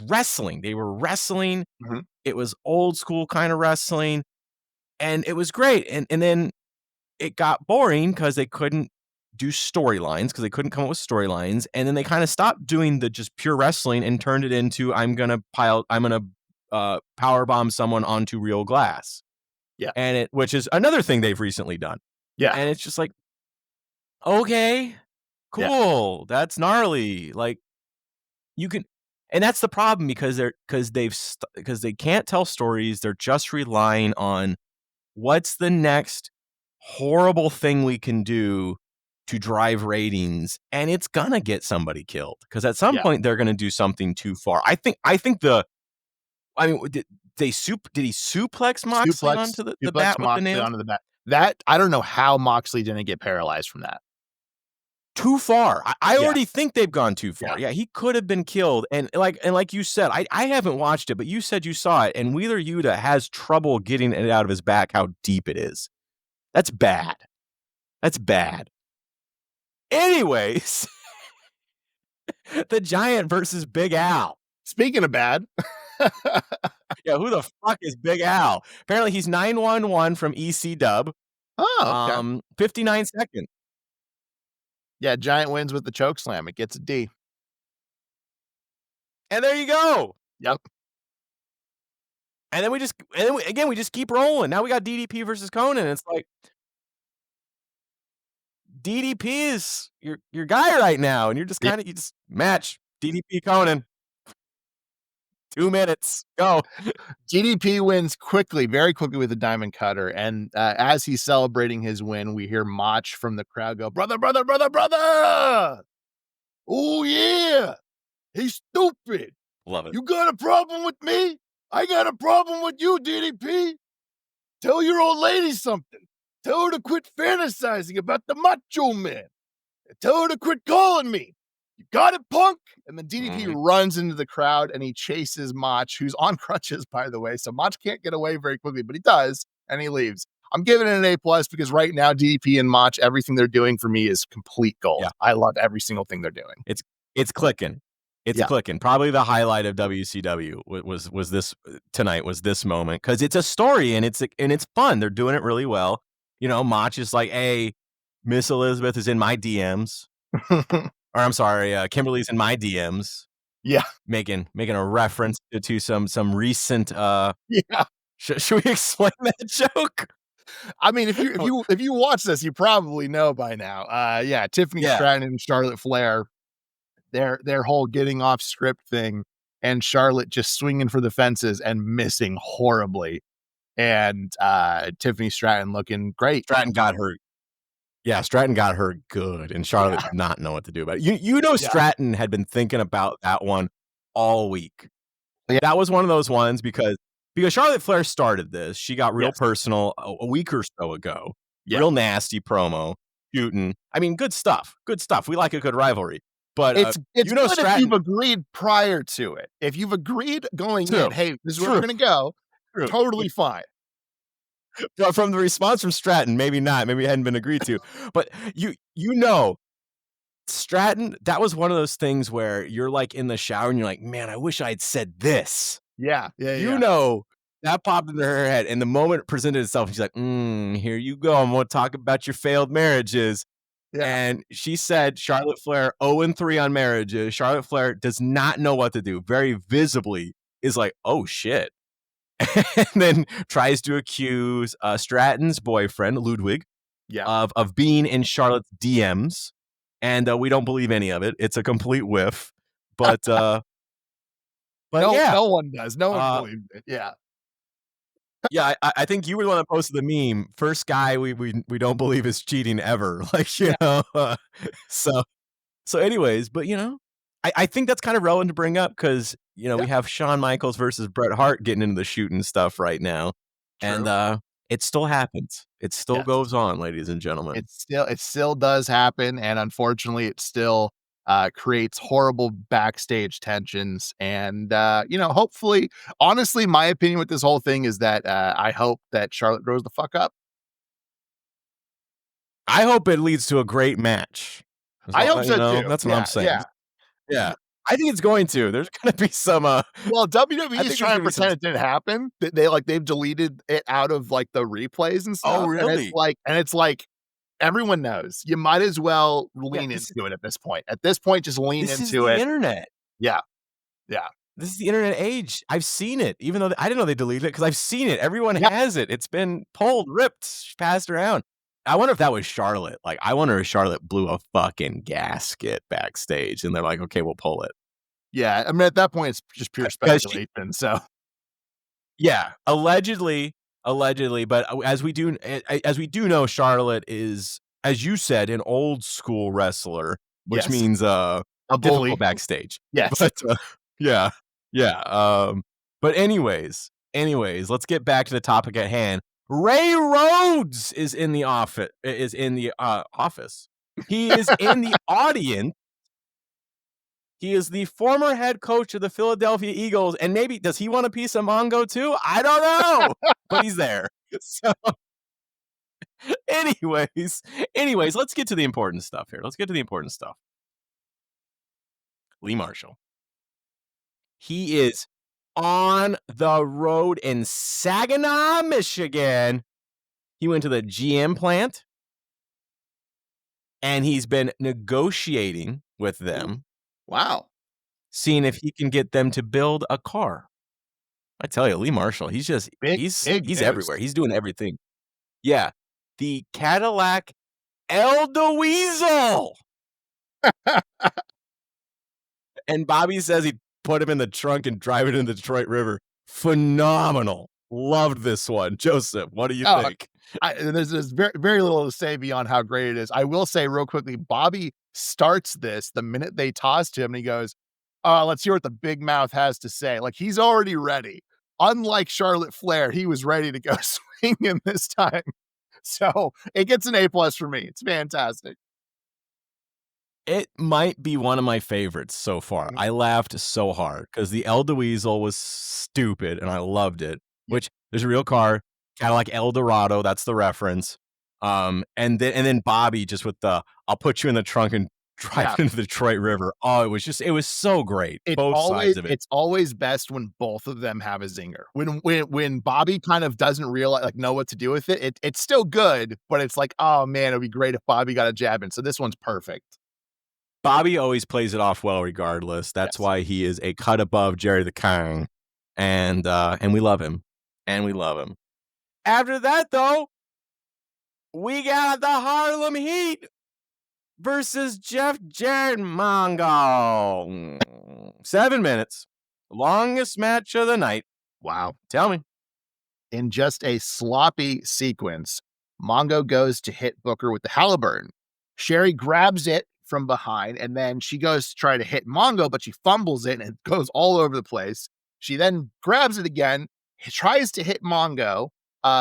wrestling. They were wrestling. Mm-hmm. It was old school kind of wrestling. And it was great. And then it got boring because they couldn't do storylines because they couldn't come up with storylines. And then they kind of stopped doing the just pure wrestling and turned it into, I'm going to powerbomb someone onto real glass. Yeah. And which is another thing they've recently done. Yeah. And it's just like, okay, cool. Yeah. That's gnarly. Like you can, and that's the problem because they can't tell stories. They're just relying on what's the next horrible thing we can do to drive ratings. And it's going to get somebody killed because at some point they're going to do something too far. I think I mean, did he suplex Moxley onto the bat with the nails? Onto the bat. That I don't know how Moxley didn't get paralyzed from that. Too far. I Yeah. already think they've gone too far. Yeah, he could have been killed. And like you said, I haven't watched it, but you said you saw it, and Wheeler Yuta has trouble getting it out of his back how deep it is. That's bad. That's bad. Anyways, the Giant versus Big Al. Speaking of bad. Yeah, who the fuck is Big Al? Apparently he's 911 from EC Dub. Oh, okay. 59 seconds. Yeah, Giant wins with the choke slam. It gets a D. And there you go. Yep. And then we just keep rolling. Now we got DDP versus Conan. It's like DDP is your guy right now, and you're just kind of you just match DDP Conan. 2 minutes, go. DDP wins quickly, very quickly with a diamond cutter, and as he's celebrating his win, we hear Mach from the crowd go, "Brother, brother, brother, brother! Oh yeah, he's stupid. Love it. You got a problem with me? I got a problem with you, DDP. Tell your old lady something. Tell her to quit fantasizing about the Macho Man. Tell her to quit calling me. You got it, punk?" And then DDP runs into the crowd and he chases Mach, who's on crutches, by the way. So Mach can't get away very quickly, but he does, and he leaves. I'm giving it an A+ because right now DDP and Mach, everything they're doing for me is complete gold. Yeah. I love every single thing they're doing. It's clicking. It's clicking. Probably the highlight of WCW was this tonight, was this moment, because it's a story and it's fun. They're doing it really well. You know, Mach is like, "Hey, Miss Elizabeth is in my DMs." Or I'm sorry, Kimberly's in my DMs. Yeah. Making a reference to some recent Yeah. Should we explain that joke? I mean, if you watch this, you probably know by now. Tiffany Stratton and Charlotte Flair, their whole getting off script thing, and Charlotte just swinging for the fences and missing horribly, and Tiffany Stratton looking great. Stratton got her. Yeah, Stratton got her good, and Charlotte did not know what to do about it. You know, Stratton had been thinking about that one all week. Yeah. That was one of those ones because Charlotte Flair started this. She got real personal a week or so ago. Yeah. Real nasty promo, shooting. I mean, good stuff. Good stuff. We like a good rivalry. But it's you know, good Stratton, if you've agreed prior to it. If you've agreed going in, hey, this is where we're going to go, totally fine. From the response from Stratton, maybe not. Maybe it hadn't been agreed to. But you know, Stratton, that was one of those things where you're like in the shower and you're like, "Man, I wish I'd said this." Yeah. You know, that popped into her head. And the moment it presented itself, she's like, "Here you go. I'm going to talk about your failed marriages." Yeah. And she said Charlotte Flair 0-3 on marriages. Charlotte Flair does not know what to do. Very visibly is like, "Oh shit." And then tries to accuse Stratton's boyfriend, Ludwig, of being in Charlotte's DMs. And we don't believe any of it. It's a complete whiff. But no one does. No one believes it. Yeah. Yeah, I think you were the one that posted the meme. First guy we don't believe is cheating ever. Like, you know. So anyways, but you know, I think that's kind of relevant to bring up because, you know, we have Shawn Michaels versus Bret Hart getting into the shooting stuff right now. True. And it still happens. It still goes on, ladies and gentlemen. It still does happen. And unfortunately, it still creates horrible backstage tensions. And, you know, hopefully, honestly, my opinion with this whole thing is that I hope that Charlotte grows the fuck up. I hope it leads to a great match. I hope so too. That's what I'm saying. Yeah. I think it's going to. There's going to be some. Well, WWE is trying to pretend it didn't happen. They've deleted it out of like the replays and stuff. Oh, really? And it's like everyone knows. You might as well lean into it at this point. At this point, just lean into it. This is the internet. Yeah. This is the internet age. I've seen it, even though I didn't know they deleted it because I've seen it. Everyone has it. It's been pulled, ripped, passed around. I wonder if that was Charlotte. Like, I wonder if Charlotte blew a fucking gasket backstage and they're like, "Okay, we'll pull it." Yeah. I mean, at that point, it's just pure speculation. So, yeah, allegedly. But as we do know, Charlotte is, as you said, an old school wrestler, which means a bully backstage. Yes. But, yeah. But anyways, let's get back to the topic at hand. Ray Rhodes is in the office. He is in the audience. He is the former head coach of the Philadelphia Eagles, and maybe does he want a piece of Mongo too? I don't know, but he's there. So, anyways, let's get to the important stuff here. Lee Marshall. He is on the road in Saginaw, Michigan. He went to the GM plant, and he's been negotiating with them. Wow. Seeing if he can get them to build a car. I tell you, Lee Marshall, he's just he's everywhere. He's doing everything. Yeah. The Cadillac Eldeweasel. And Bobby says he put him in the trunk and drive it in the Detroit River. Phenomenal. Loved this one. Joseph, what do you think? There's very, very little to say beyond how great it is. I will say real quickly, Bobby starts this the minute they toss to him, and he goes, let's hear what the big mouth has to say. Like, he's already ready. Unlike Charlotte Flair, he was ready to go swinging this time. So it gets an A+ for me. It's fantastic. It might be one of my favorites so far. I laughed so hard because the Eldeweasel was stupid and I loved it, which there's a real car, Cadillac Eldorado. That's the reference. And then Bobby just with the, I'll put you in the trunk and drive into the Detroit River. Oh, it was so great. Sides of it. It's always best when both of them have a zinger. When Bobby kind of doesn't realize, like, know what to do with it, it's still good, but it's like, oh man, it'd be great if Bobby got a jab in. So this one's perfect. Bobby always plays it off well regardless. That's why he is a cut above Jerry the King. And we love him. After that, though, we got the Harlem Heat versus Jeff Jarrett Mongo. 7 minutes. Longest match of the night. Wow. Tell me. In just a sloppy sequence, Mongo goes to hit Booker with the Halliburton. Sherry grabs it from behind, and then she goes to try to hit Mongo, but she fumbles it and it goes all over the place. She then grabs it again, tries to hit Mongo,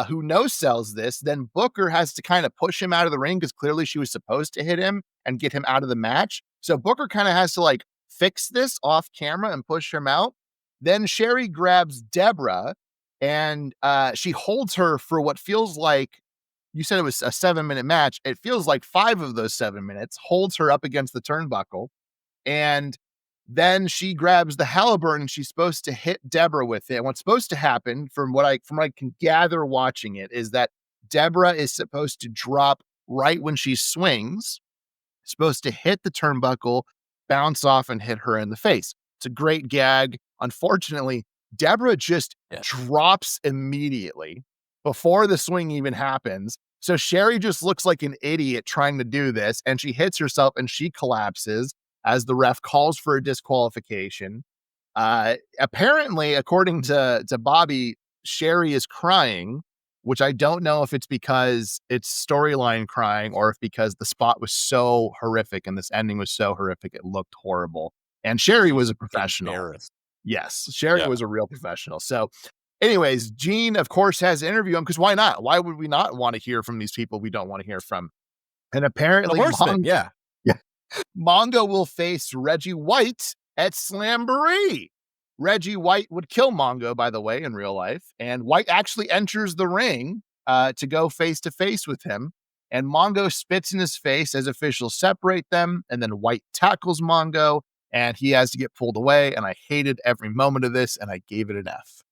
who no-sells this. Then Booker has to kind of push him out of the ring because clearly she was supposed to hit him and get him out of the match. So Booker kind of has to like fix this off camera and push him out. Then Sherry grabs Deborah and she holds her for what feels like, you said it was a 7-minute match. It feels like 5 of those 7 minutes, holds her up against the turnbuckle. And then she grabs the Halliburton and she's supposed to hit Deborah with it. And what's supposed to happen from what I can gather watching it is that Deborah is supposed to drop right when she swings, supposed to hit the turnbuckle, bounce off and hit her in the face. It's a great gag. Unfortunately, Deborah just drops immediately before the swing even happens. So Sherry just looks like an idiot trying to do this, and she hits herself and she collapses as the ref calls for a disqualification. Apparently, according to Bobby, Sherry is crying, which I don't know if it's because it's storyline crying or if because the spot was so horrific and this ending was so horrific, it looked horrible. And Sherry was a professional. Yes, Sherry was a real professional. So anyways, Gene, of course, has to interview him because why not? Why would we not want to hear from these people we don't want to hear from? And apparently, Mongo will face Reggie White at Slamboree. Reggie White would kill Mongo, by the way, in real life. And White actually enters the ring to go face-to-face with him. And Mongo spits in his face as officials separate them. And then White tackles Mongo, and he has to get pulled away. And I hated every moment of this, and I gave it an F.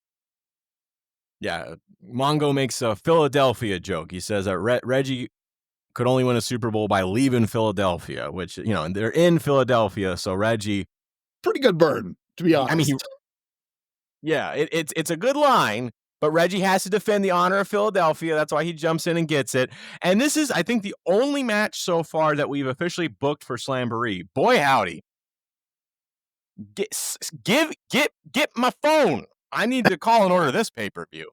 Yeah, Mongo makes a Philadelphia joke. He says that Reggie could only win a Super Bowl by leaving Philadelphia, which, and they're in Philadelphia. So Reggie, pretty good burn, to be honest. I mean, it's a good line, but Reggie has to defend the honor of Philadelphia. That's why he jumps in and gets it. And this is, I think, the only match so far that we've officially booked for Slamboree. Boy, howdy. Get my phone. I need to call and order this pay-per-view.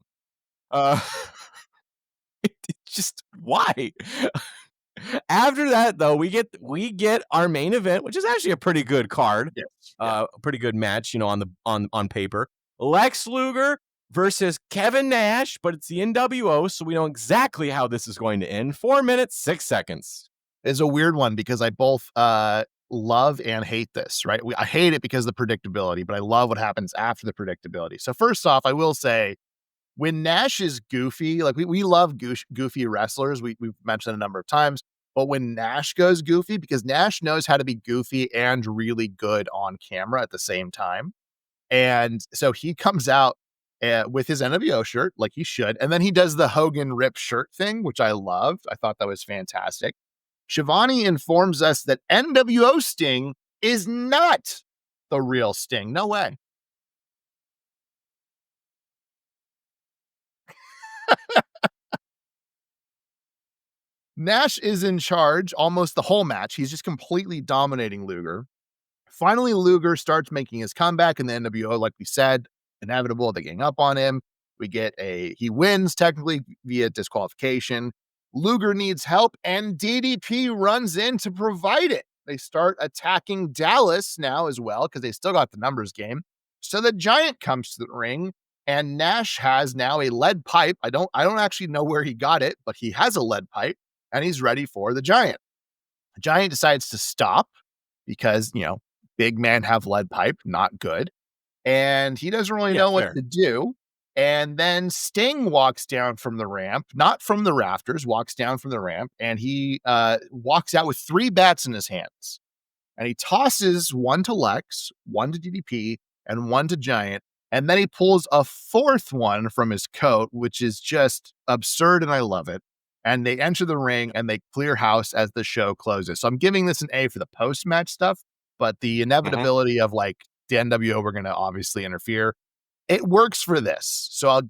Just why? After that, though, we get our main event, which is actually a pretty good card. Yes. A pretty good match, on paper. Lex Luger versus Kevin Nash, but it's the NWO, so we know exactly how this is going to end. 4 minutes, 6 seconds. It's a weird one because I both love and hate this, right? I hate it because of the predictability, but I love what happens after the predictability. So first off, I will say, when Nash is goofy, like we love goofy wrestlers. We've mentioned a number of times, but when Nash goes goofy, because Nash knows how to be goofy and really good on camera at the same time. And so he comes out with his NWO shirt, like he should. And then he does the Hogan rip shirt thing, which I loved. I thought that was fantastic. Shivani informs us that NWO Sting is not the real Sting. No way. Nash is in charge almost the whole match. He's just completely dominating Luger. Finally, Luger starts making his comeback in the NWO, like we said, inevitable. They gang up on him. He wins technically via disqualification. Luger needs help, and DDP runs in to provide it. They start attacking Dallas now as well, because they still got the numbers game. So the Giant comes to the ring, and Nash has now a lead pipe. I don't actually know where he got it, but he has a lead pipe, and he's ready for the Giant. The Giant decides to stop because, big men have lead pipe, not good. And he doesn't really know what to do. And then Sting walks down from the ramp, not from the rafters, walks down from the ramp, and he walks out with 3 bats in his hands. And he tosses one to Lex, one to DDP, and one to Giant. And then he pulls a 4th one from his coat, which is just absurd, and I love it. And they enter the ring, and they clear house as the show closes. So I'm giving this an A for the post-match stuff, but the inevitability of, like, the NWO were going to obviously interfere. It works for this. So I'll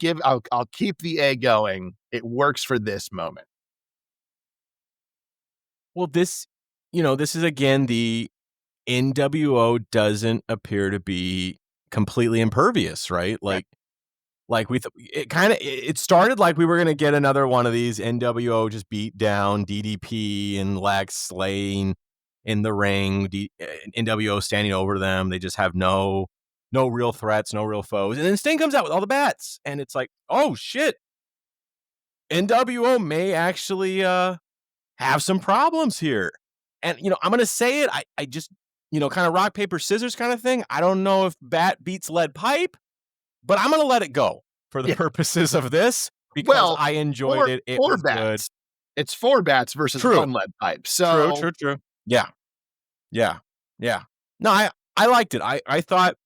keep the A going. It works for this moment. Well, this is again, the NWO doesn't appear to be completely impervious, right? It started like we were going to get another one of these NWO just beat down, DDP and Lex slaying in the ring, NWO standing over them. They just have no real threats, no real foes. And then Sting comes out with all the bats, and it's like, oh shit, NWO may actually have some problems here. And I'm gonna say it, I just kind of rock paper scissors kind of thing. I don't know if bat beats lead pipe, but I'm gonna let it go for the purposes of this, because I enjoyed it. It was bats. Good. It's 4 bats versus 1 lead pipe. So true. Yeah. No, I liked it. I thought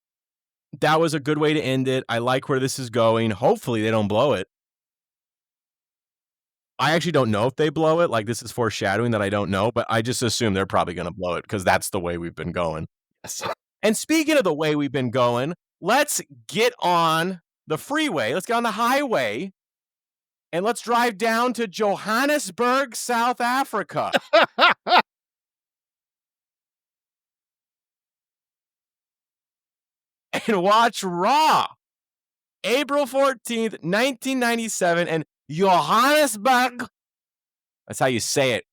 that was a good way to end it. I like where this is going. Hopefully they don't blow it. I actually don't know if they blow it. Like, this is foreshadowing that I don't know, but I just assume they're probably going to blow it because that's the way we've been going. Yes. And speaking of the way we've been going, let's get on the freeway. Let's get on the highway, and let's drive down to Johannesburg, South Africa. And watch Raw, April 14th, 1997, and Johannesburg. That's how you say it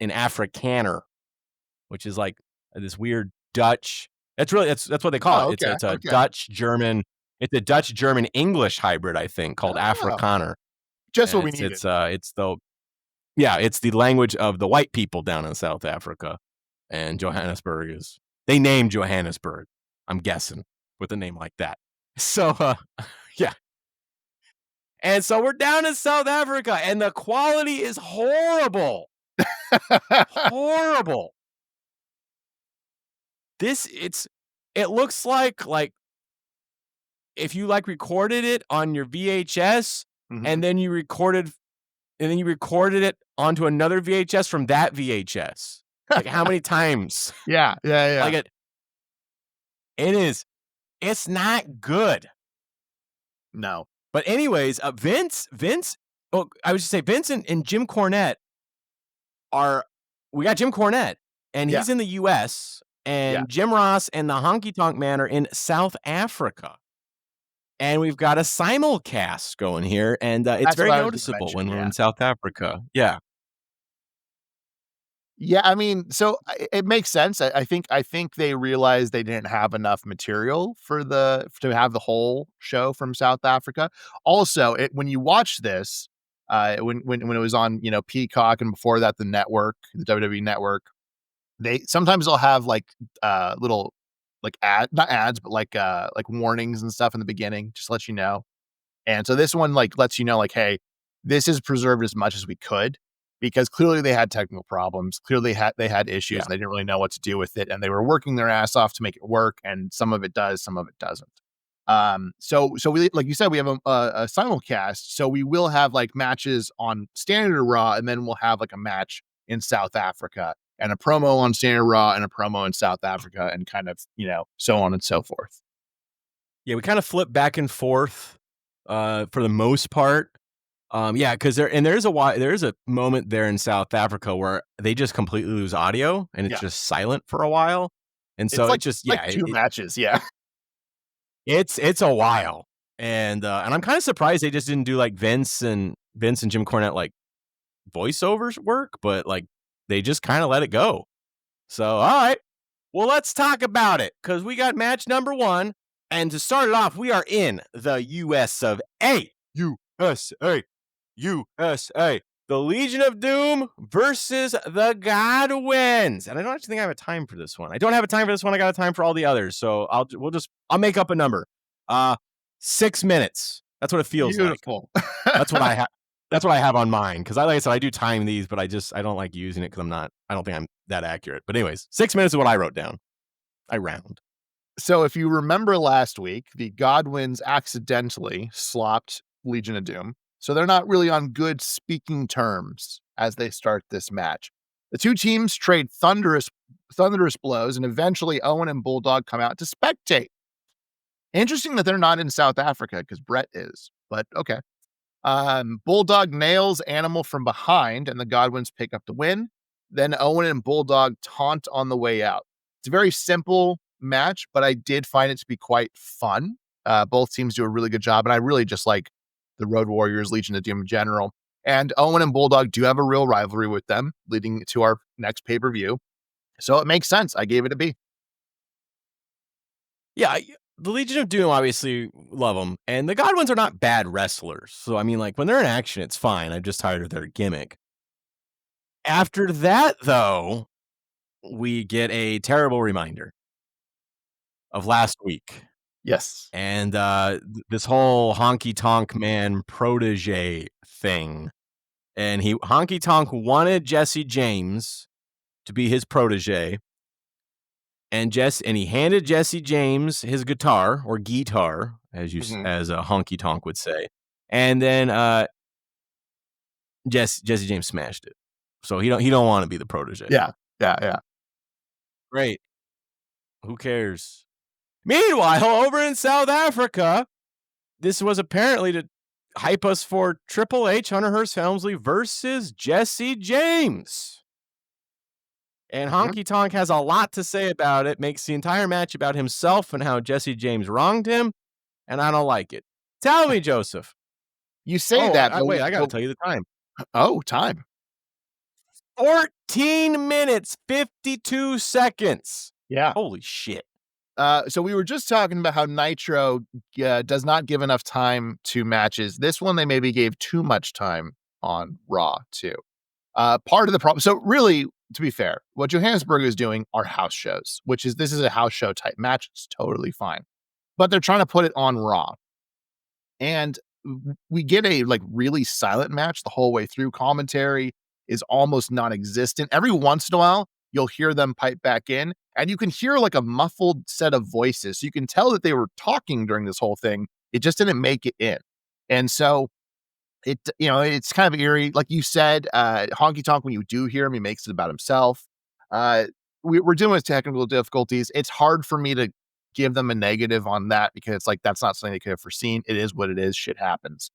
in Afrikaner, which is like this weird Dutch. That's what they call it. It's a Dutch German. It's a Dutch German English hybrid, I think, called Afrikaner. Just what we needed. It's the language of the white people down in South Africa, and Johannesburg is. They named Johannesburg, I'm guessing, with a name like that. So, yeah. And so we're down in South Africa, and the quality is horrible. Horrible. It looks like if you recorded it on your VHS, and then you recorded it onto another VHS from that VHS. Like, how many times? Yeah. It's not good. No. But anyways, Vince, I would just say Vince and Jim Cornette we got Jim Cornette, and he's in the US, and Jim Ross and the Honky Tonk Man are in South Africa. And we've got a simulcast going here, and it's very noticeable when we're in South Africa. Yeah. Yeah, I mean, so it makes sense. I think they realized they didn't have enough material to have the whole show from South Africa. Also, when you watch this, when it was on, Peacock, and before that the network, the WWE network, they sometimes they'll have like little like not ads, but like warnings and stuff in the beginning, just to let you know. And so this one like lets you know like, hey, this is preserved as much as we could, because clearly they had technical problems. Clearly they had issues Yeah. and they didn't really know what to do with it. And they were working their ass off to make it work. And some of it does, some of it doesn't. So we, like you said, we have a simulcast. So we will have like matches on Standard Raw, and then we'll have like a match in South Africa, and a promo on Standard Raw, and a promo in South Africa, and kind of, so on and so forth. Yeah, we kind of flip back and forth for the most part. Yeah, because there's a moment there in South Africa where they just completely lose audio and it's Yeah. just silent for a while. And so It's like, it just like two matches. Yeah. it's a while. And I'm kind of surprised they just didn't do like Vince and Jim Cornette like voiceovers work, but like they just kind of let it go. So all right. Well, let's talk about it, because we got match number 1. And to start it off, we are in the US of A. USA. USA. The Legion of Doom versus the Godwins. And I don't actually think I have a time for this one. I don't have a time for this one. I got a time for all the others. So I'll make up a number. 6 minutes. That's what it feels Beautiful. like. That's what I have. That's what I have on mine. Because like I said, I do time these, but I don't like using it because I don't think I'm that accurate. But anyways, 6 minutes is what I wrote down. I round. So if you remember last week, the Godwins accidentally slopped Legion of Doom. So they're not really on good speaking terms as they start this match. The two teams trade thunderous blows, and eventually Owen and Bulldog come out to spectate. Interesting that they're not in South Africa, because Brett is, but okay. Bulldog nails Animal from behind, and the Godwins pick up the win. Then Owen and Bulldog taunt on the way out. It's a very simple match, but I did find it to be quite fun. Both teams do a really good job, and I really just like the Road Warriors, Legion of Doom in general. And Owen and Bulldog do have a real rivalry with them, leading to our next pay-per-view. So it makes sense. I gave it a B. Yeah, the Legion of Doom, obviously love them, and the Godwins are not bad wrestlers. So I mean, like when they're in action, it's fine. I'm just tired of their gimmick. After that, though, we get a terrible reminder of last week. Yes. And this whole Honky Tonk Man protege thing. And Honky Tonk wanted Jesse James to be his protege. And he handed Jesse James his guitar, or guitar, as as a Honky Tonk would say. And then Jesse James smashed it. So he don't want to be the protege. Yeah. Great. Who cares? Meanwhile, over in South Africa, this was apparently to hype us for Triple H, Hunter Hearst Helmsley versus Jesse James. And Honky Tonk has a lot to say about it, makes the entire match about himself and how Jesse James wronged him, and I don't like it. Tell me, Joseph. You say that, but wait, I got to tell you the time. Oh, time. 14 minutes, 52 seconds. Yeah. Holy shit. So we were just talking about how Nitro does not give enough time to matches. This one, they maybe gave too much time on Raw, too. Part of the problem. So really, to be fair, what Johannesburg is doing are house shows, this is a house show type match. It's totally fine. But they're trying to put it on Raw. And we get a like really silent match the whole way through. Commentary is almost non-existent. Every once in a while, you'll hear them pipe back in, and you can hear like a muffled set of voices. So you can tell that they were talking during this whole thing. It just didn't make it in. And so it's kind of eerie. Like you said, Honky Tonk, when you do hear him, he makes it about himself. We're dealing with technical difficulties. It's hard for me to give them a negative on that, because it's like, that's not something they could have foreseen. It is what it is. Shit happens.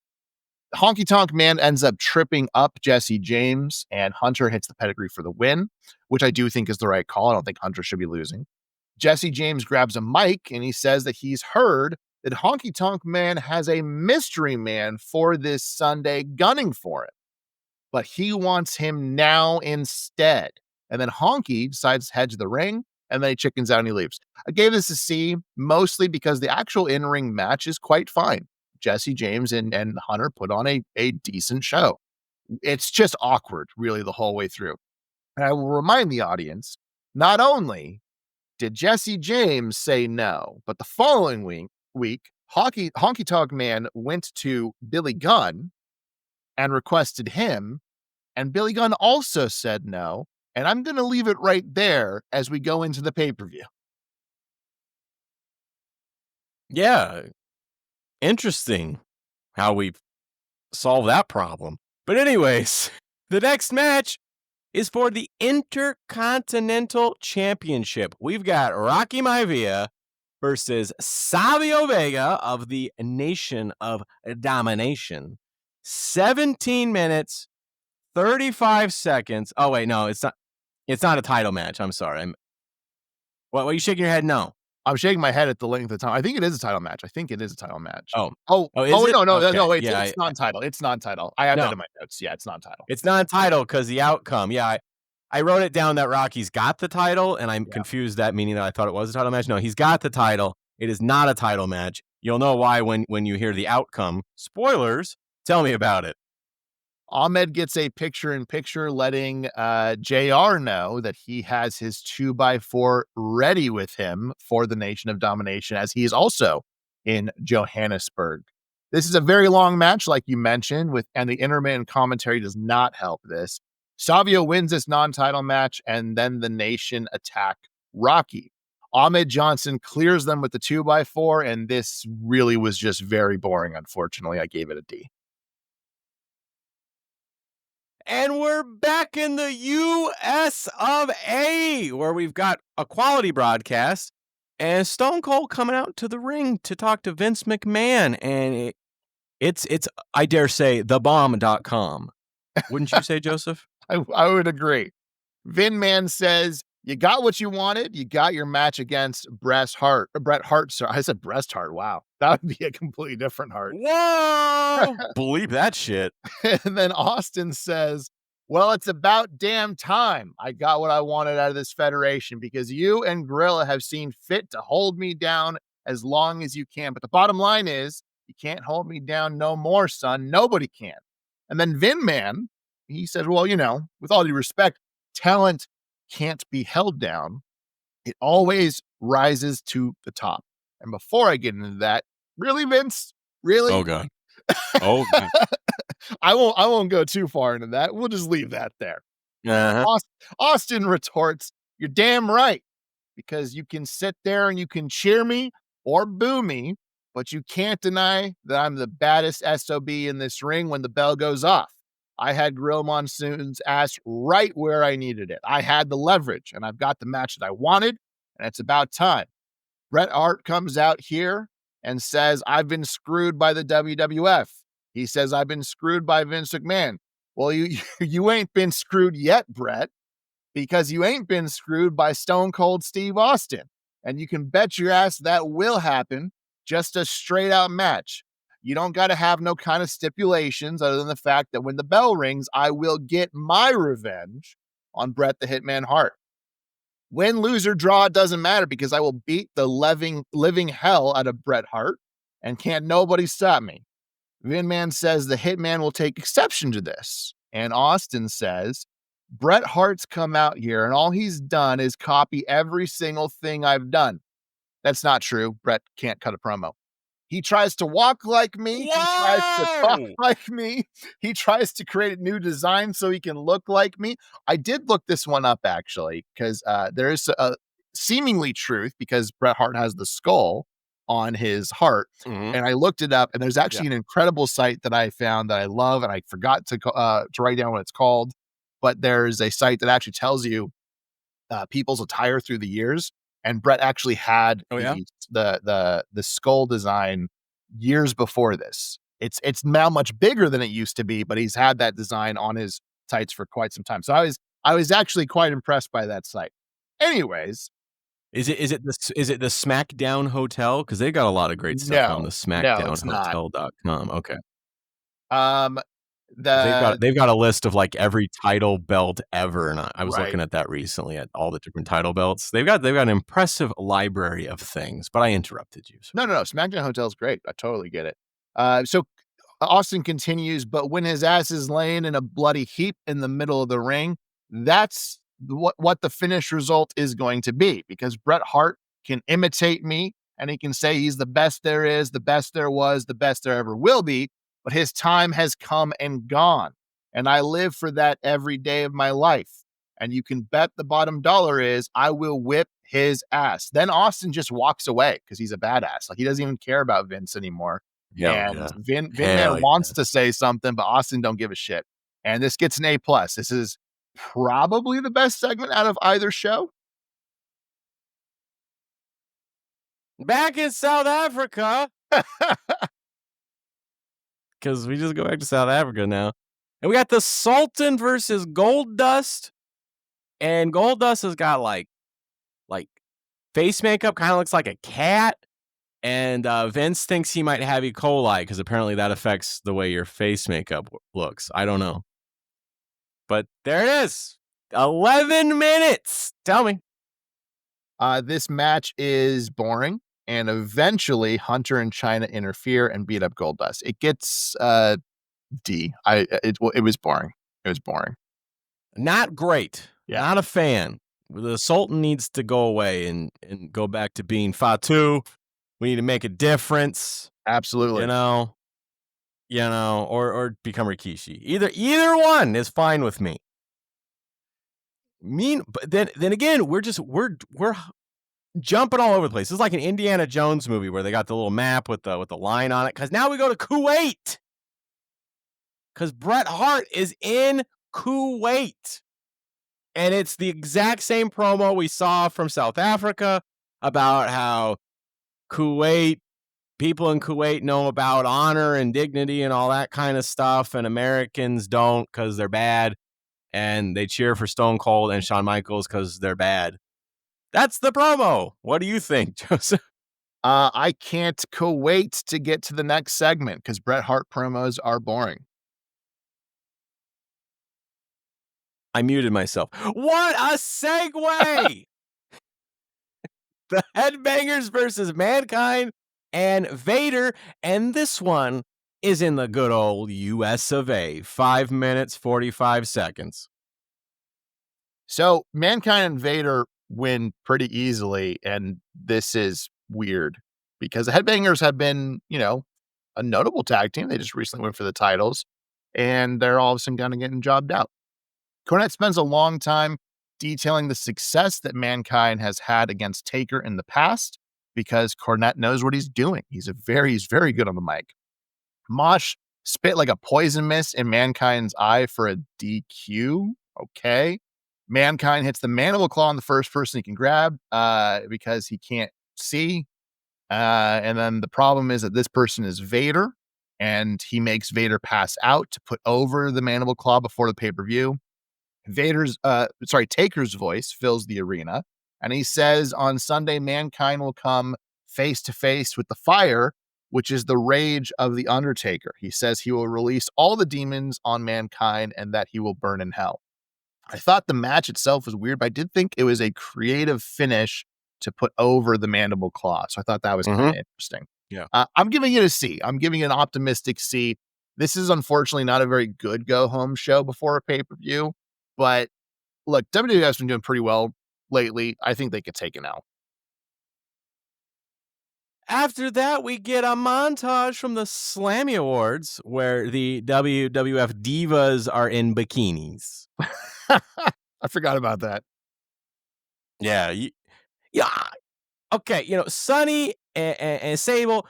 Honky Tonk Man ends up tripping up Jesse James, and Hunter hits the pedigree for the win, which I do think is the right call. I don't think Hunter should be losing. Jesse James grabs a mic and he says that he's heard that Honky Tonk Man has a mystery man for this Sunday gunning for him, but he wants him now instead. And then Honky decides to head to the ring, and then he chickens out and he leaves. I gave this a C, mostly because the actual in-ring match is quite fine. Jesse James and Hunter put on a decent show. It's just awkward, really, the whole way through. And I will remind the audience, not only did Jesse James say no, but the following week Honky Tonk Man went to Billy Gunn and requested him, and Billy Gunn also said no. And I'm going to leave it right there as we go into the pay-per-view. Yeah. Interesting how we've solved that problem. But anyways, the next match is for the Intercontinental Championship. We've got Rocky Maivia versus Savio Vega of the Nation of Domination. 17 minutes, 35 seconds. Oh, wait, no, it's not a title match. I'm sorry. What are you shaking your head? No. I'm shaking my head at the length of time. I think it is a title match. Is it? Wait, Okay. no, wait, Yeah, it's non-title. It's non-title. I have that in my notes. Yeah, it's non-title. It's non-title because the outcome. Yeah, I wrote it down that Rocky's got the title, and I'm confused that, meaning that I thought it was a title match. No, he's got the title. It is not a title match. You'll know why when you hear the outcome. Spoilers. Tell me about it. Ahmed gets a picture-in-picture letting JR know that he has his 2x4 ready with him for the Nation of Domination, as he is also in Johannesburg. This is a very long match, like you mentioned, and the intermittent commentary does not help this. Savio wins this non-title match, and then the Nation attack Rocky. Ahmed Johnson clears them with the 2x4, and this really was just very boring, unfortunately. I gave it a D. And we're back in the US of A, where we've got a quality broadcast and Stone Cold coming out to the ring to talk to Vince McMahon. And it's I dare say, thebomb.com. Wouldn't you say, Joseph? I would agree. Vin Man says, you got what you wanted. You got your match against Bret Hart. Sorry, I said Breast Hart. Wow. That would be a completely different Hart. Whoa! Believe that shit. And then Austin says, well, it's about damn time I got what I wanted out of this federation, because you and Gorilla have seen fit to hold me down as long as you can. But the bottom line is, you can't hold me down no more, son. Nobody can. And then Vin Man, he said, well, with all due respect, talent can't be held down. It always rises to the top. And before I get into that, really, Vince? Really? Oh, God. Oh, God. I won't go too far into that. We'll just leave that there. Uh-huh. Austin retorts, you're damn right, because you can sit there and you can cheer me or boo me, but you can't deny that I'm the baddest SOB in this ring when the bell goes off. I had Gorilla Monsoon's ass right where I needed it. I had the leverage, and I've got the match that I wanted, and it's about time. Bret Hart comes out here and says, I've been screwed by the WWF. He says, I've been screwed by Vince McMahon. Well, you ain't been screwed yet, Bret, because you ain't been screwed by Stone Cold Steve Austin. And you can bet your ass that will happen. Just a straight out match. You don't got to have no kind of stipulations other than the fact that when the bell rings, I will get my revenge on Bret the Hitman Hart. Win, lose, or draw, it doesn't matter, because I will beat the living hell out of Bret Hart, and can't nobody stop me. Vin Man says the Hitman will take exception to this. And Austin says, Bret Hart's come out here and all he's done is copy every single thing I've done. That's not true. Bret can't cut a promo. He tries to walk like me. Whoa! He tries to talk like me. He tries to create a new design so he can look like me. I did look this one up, actually, because there is a seemingly truth, because Bret Hart has the skull on his heart. Mm-hmm. And I looked it up, and there's actually an incredible site that I found that I love, and I forgot to write down what it's called. But there's a site that actually tells you people's attire through the years. And Bret actually had the skull design years before this. It's now much bigger than it used to be, but he's had that design on his tights for quite some time. So I was actually quite impressed by that site. Anyways, is it the SmackDown Hotel? Because they got a lot of great stuff on the SmackDownHotel.com. Okay. They've got a list of like every title belt ever, and I was Right. looking at that recently at all the different title belts. They've got an impressive library of things. But I interrupted you. No. SmackDown Hotel is great. I totally get it. So Austin continues, but when his ass is laying in a bloody heap in the middle of the ring, that's what the finish result is going to be, because Bret Hart can imitate me and he can say he's the best there is, the best there was, the best there ever will be, but his time has come and gone. And I live for that every day of my life. And you can bet the bottom dollar is I will whip his ass. Then Austin just walks away because he's a badass. Like, he doesn't even care about Vince anymore. And Vin Man wants to say something, but Austin don't give a shit. And this gets an A+. This is probably the best segment out of either show. Back in South Africa, because we just go back to South Africa now. And we got the Sultan versus Goldust. And Goldust has got like face makeup, kind of looks like a cat. And Vince thinks he might have E. coli because apparently that affects the way your face makeup looks. I don't know. But there it is. 11 minutes. Tell me. This match is boring. And eventually Hunter and China interfere and beat up Goldust. It gets D. It was boring. It was boring. Not great. Yeah. Not a fan. The Sultan needs to go away and go back to being Fatu. We need to make a difference. Absolutely. You know, or become Rikishi. Either one is fine with me. But then again, we're jumping all over the place. It's like an Indiana Jones movie where they got the little map with the line on it. Because now we go to Kuwait. Because Bret Hart is in Kuwait. And it's the exact same promo we saw from South Africa about how people in Kuwait know about honor and dignity and all that kind of stuff, and Americans don't because they're bad, and they cheer for Stone Cold and Shawn Michaels because they're bad. That's the promo. What do you think, Joseph? I can't wait to get to the next segment because Bret Hart promos are boring. I muted myself. What a segue! The Headbangers versus Mankind and Vader, and this one is in the good old US of A. 5 minutes, 45 seconds. So Mankind and Vader win pretty easily, and this is weird because the Headbangers have been, a notable tag team. They just recently went for the titles, and they're all of a sudden kind of getting jobbed out. Cornette spends a long time detailing the success that Mankind has had against Taker in the past because Cornette knows what he's doing. He's very good on the mic. Mosh spit like a poison mist in Mankind's eye for a DQ. Okay. Mankind hits the mandible claw on the first person he can grab because he can't see. And then the problem is that this person is Vader, and he makes Vader pass out to put over the mandible claw before the pay-per-view. Taker's voice fills the arena, and he says on Sunday, Mankind will come face to face with the fire, which is the rage of the Undertaker. He says he will release all the demons on Mankind and that he will burn in hell. I thought the match itself was weird, but I did think it was a creative finish to put over the mandible claw. So I thought that was kind of interesting. Yeah. I'm giving it a C. I'm giving it an optimistic C. This is unfortunately not a very good go-home show before a pay-per-view. But look, WWE has been doing pretty well lately. I think they could take an L. After that, we get a montage from the Slammy Awards where the WWF divas are in bikinis. I forgot about that. Yeah. Okay. Sunny and Sable,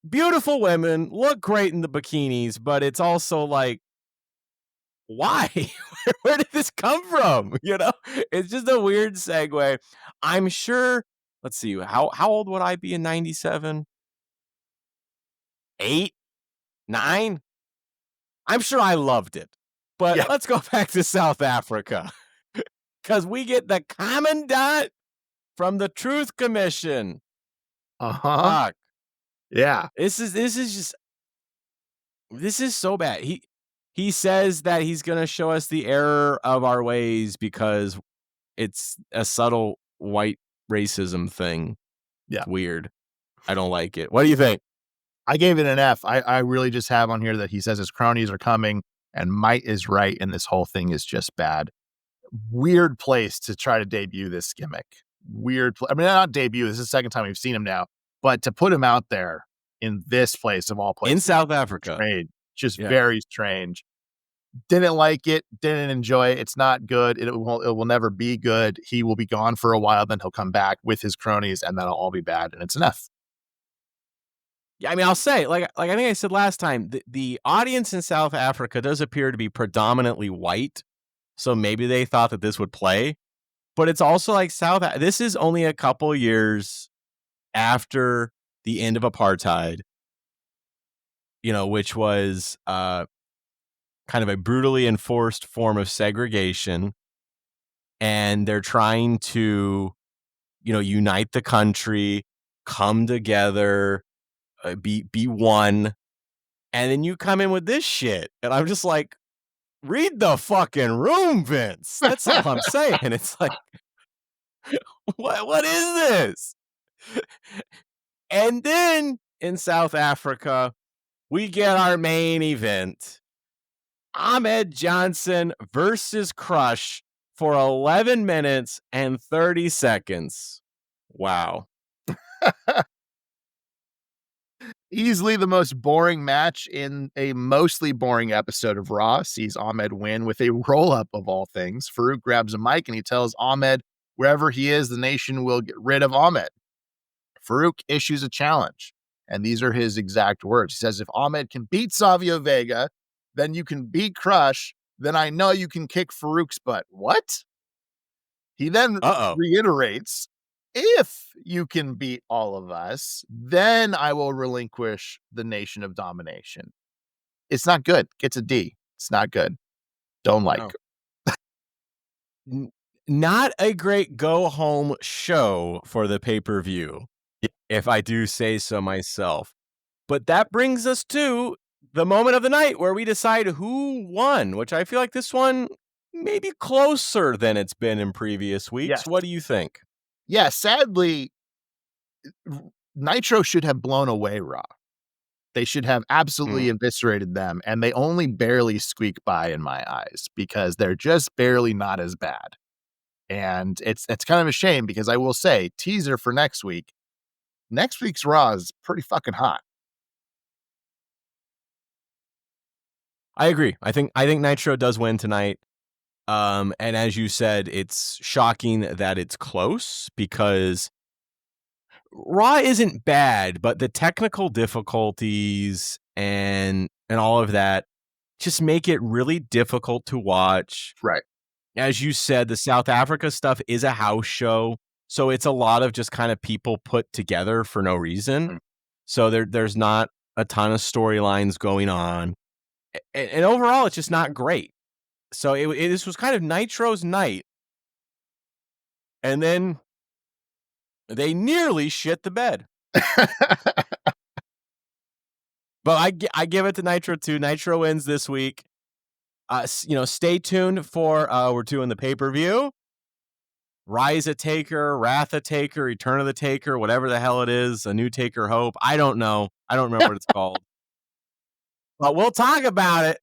beautiful women, look great in the bikinis, but it's also like, why? Where did this come from? It's just a weird segue. I'm sure. Let's see. How old would I be in 97? 8, 9? I'm sure I loved it. But let's go back to South Africa because we get the commandant from the Truth Commission. Fuck. Yeah. This is so bad. He says that he's going to show us the error of our ways because it's a subtle white racism thing. Yeah. It's weird. I don't like it. What do you think? I gave it an F. I really just have on here that he says his cronies are coming and might is right, and this whole thing is just bad. Weird place to try to debut this gimmick. I mean, not debut. This is the second time we've seen him now, but to put him out there in this place of all places. In South Africa. Strange. Just very strange. Didn't like it. Didn't enjoy it. It's not good. It will never be good. He will be gone for a while. Then he'll come back with his cronies, and that'll all be bad. And it's enough. Yeah, I mean, I'll say, like I think I said last time, the audience in South Africa does appear to be predominantly white, so maybe they thought that this would play. But it's also like this is only a couple years after the end of apartheid, which was kind of a brutally enforced form of segregation, and they're trying to, unite the country, come together. Be one, and then you come in with this shit, and I'm just like, read the fucking room, Vince. That's all I'm saying. It's like, what is this? And then in South Africa, we get our main event: Ahmed Johnson versus Crush for 11 minutes and 30 seconds. Wow. Easily the most boring match in a mostly boring episode of Raw sees Ahmed win with a roll-up of all things. Farouk grabs a mic and he tells Ahmed wherever he is, the nation will get rid of Ahmed. Farouk issues a challenge, and these are his exact words. He says, if Ahmed can beat Savio Vega, then you can beat Crush, then I know you can kick Farouk's butt. What? He then reiterates, if you can beat all of us, then I will relinquish the nation of domination. It's not good. Gets a D. It's not good. Don't like. Not a great go-home show for the pay-per-view, if I do say so myself. But that brings us to the moment of the night where we decide who won, which I feel like this one may be closer than it's been in previous weeks. Yes. What do you think? Yeah, sadly, Nitro should have blown away Raw. They should have absolutely eviscerated them, and they only barely squeak by in my eyes because they're just barely not as bad. And it's kind of a shame because I will say, teaser for next week, next week's Raw is pretty fucking hot. I agree. I think Nitro does win tonight. And as you said, it's shocking that it's close because Raw isn't bad, but the technical difficulties and all of that just make it really difficult to watch. Right. As you said, the South Africa stuff is a house show, so it's a lot of just kind of people put together for no reason. So there's not a ton of storylines going on. And overall, it's just not great. So this was kind of Nitro's night. And then they nearly shit the bed. But I give it to Nitro too. Nitro wins this week. Stay tuned for we're doing the pay-per-view. Rise of Taker, Wrath of Taker, Return of the Taker, whatever the hell it is, a new Taker Hope. I don't know. I don't remember what it's called. But we'll talk about it.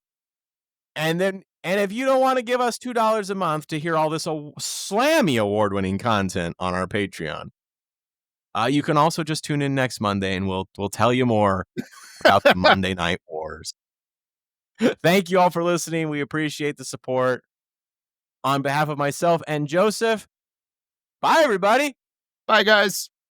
And if you don't want to give us $2 a month to hear all this slammy award-winning content on our Patreon, you can also just tune in next Monday and we'll tell you more about the Monday Night Wars. Thank you all for listening. We appreciate the support. On behalf of myself and Joseph, bye everybody. Bye guys.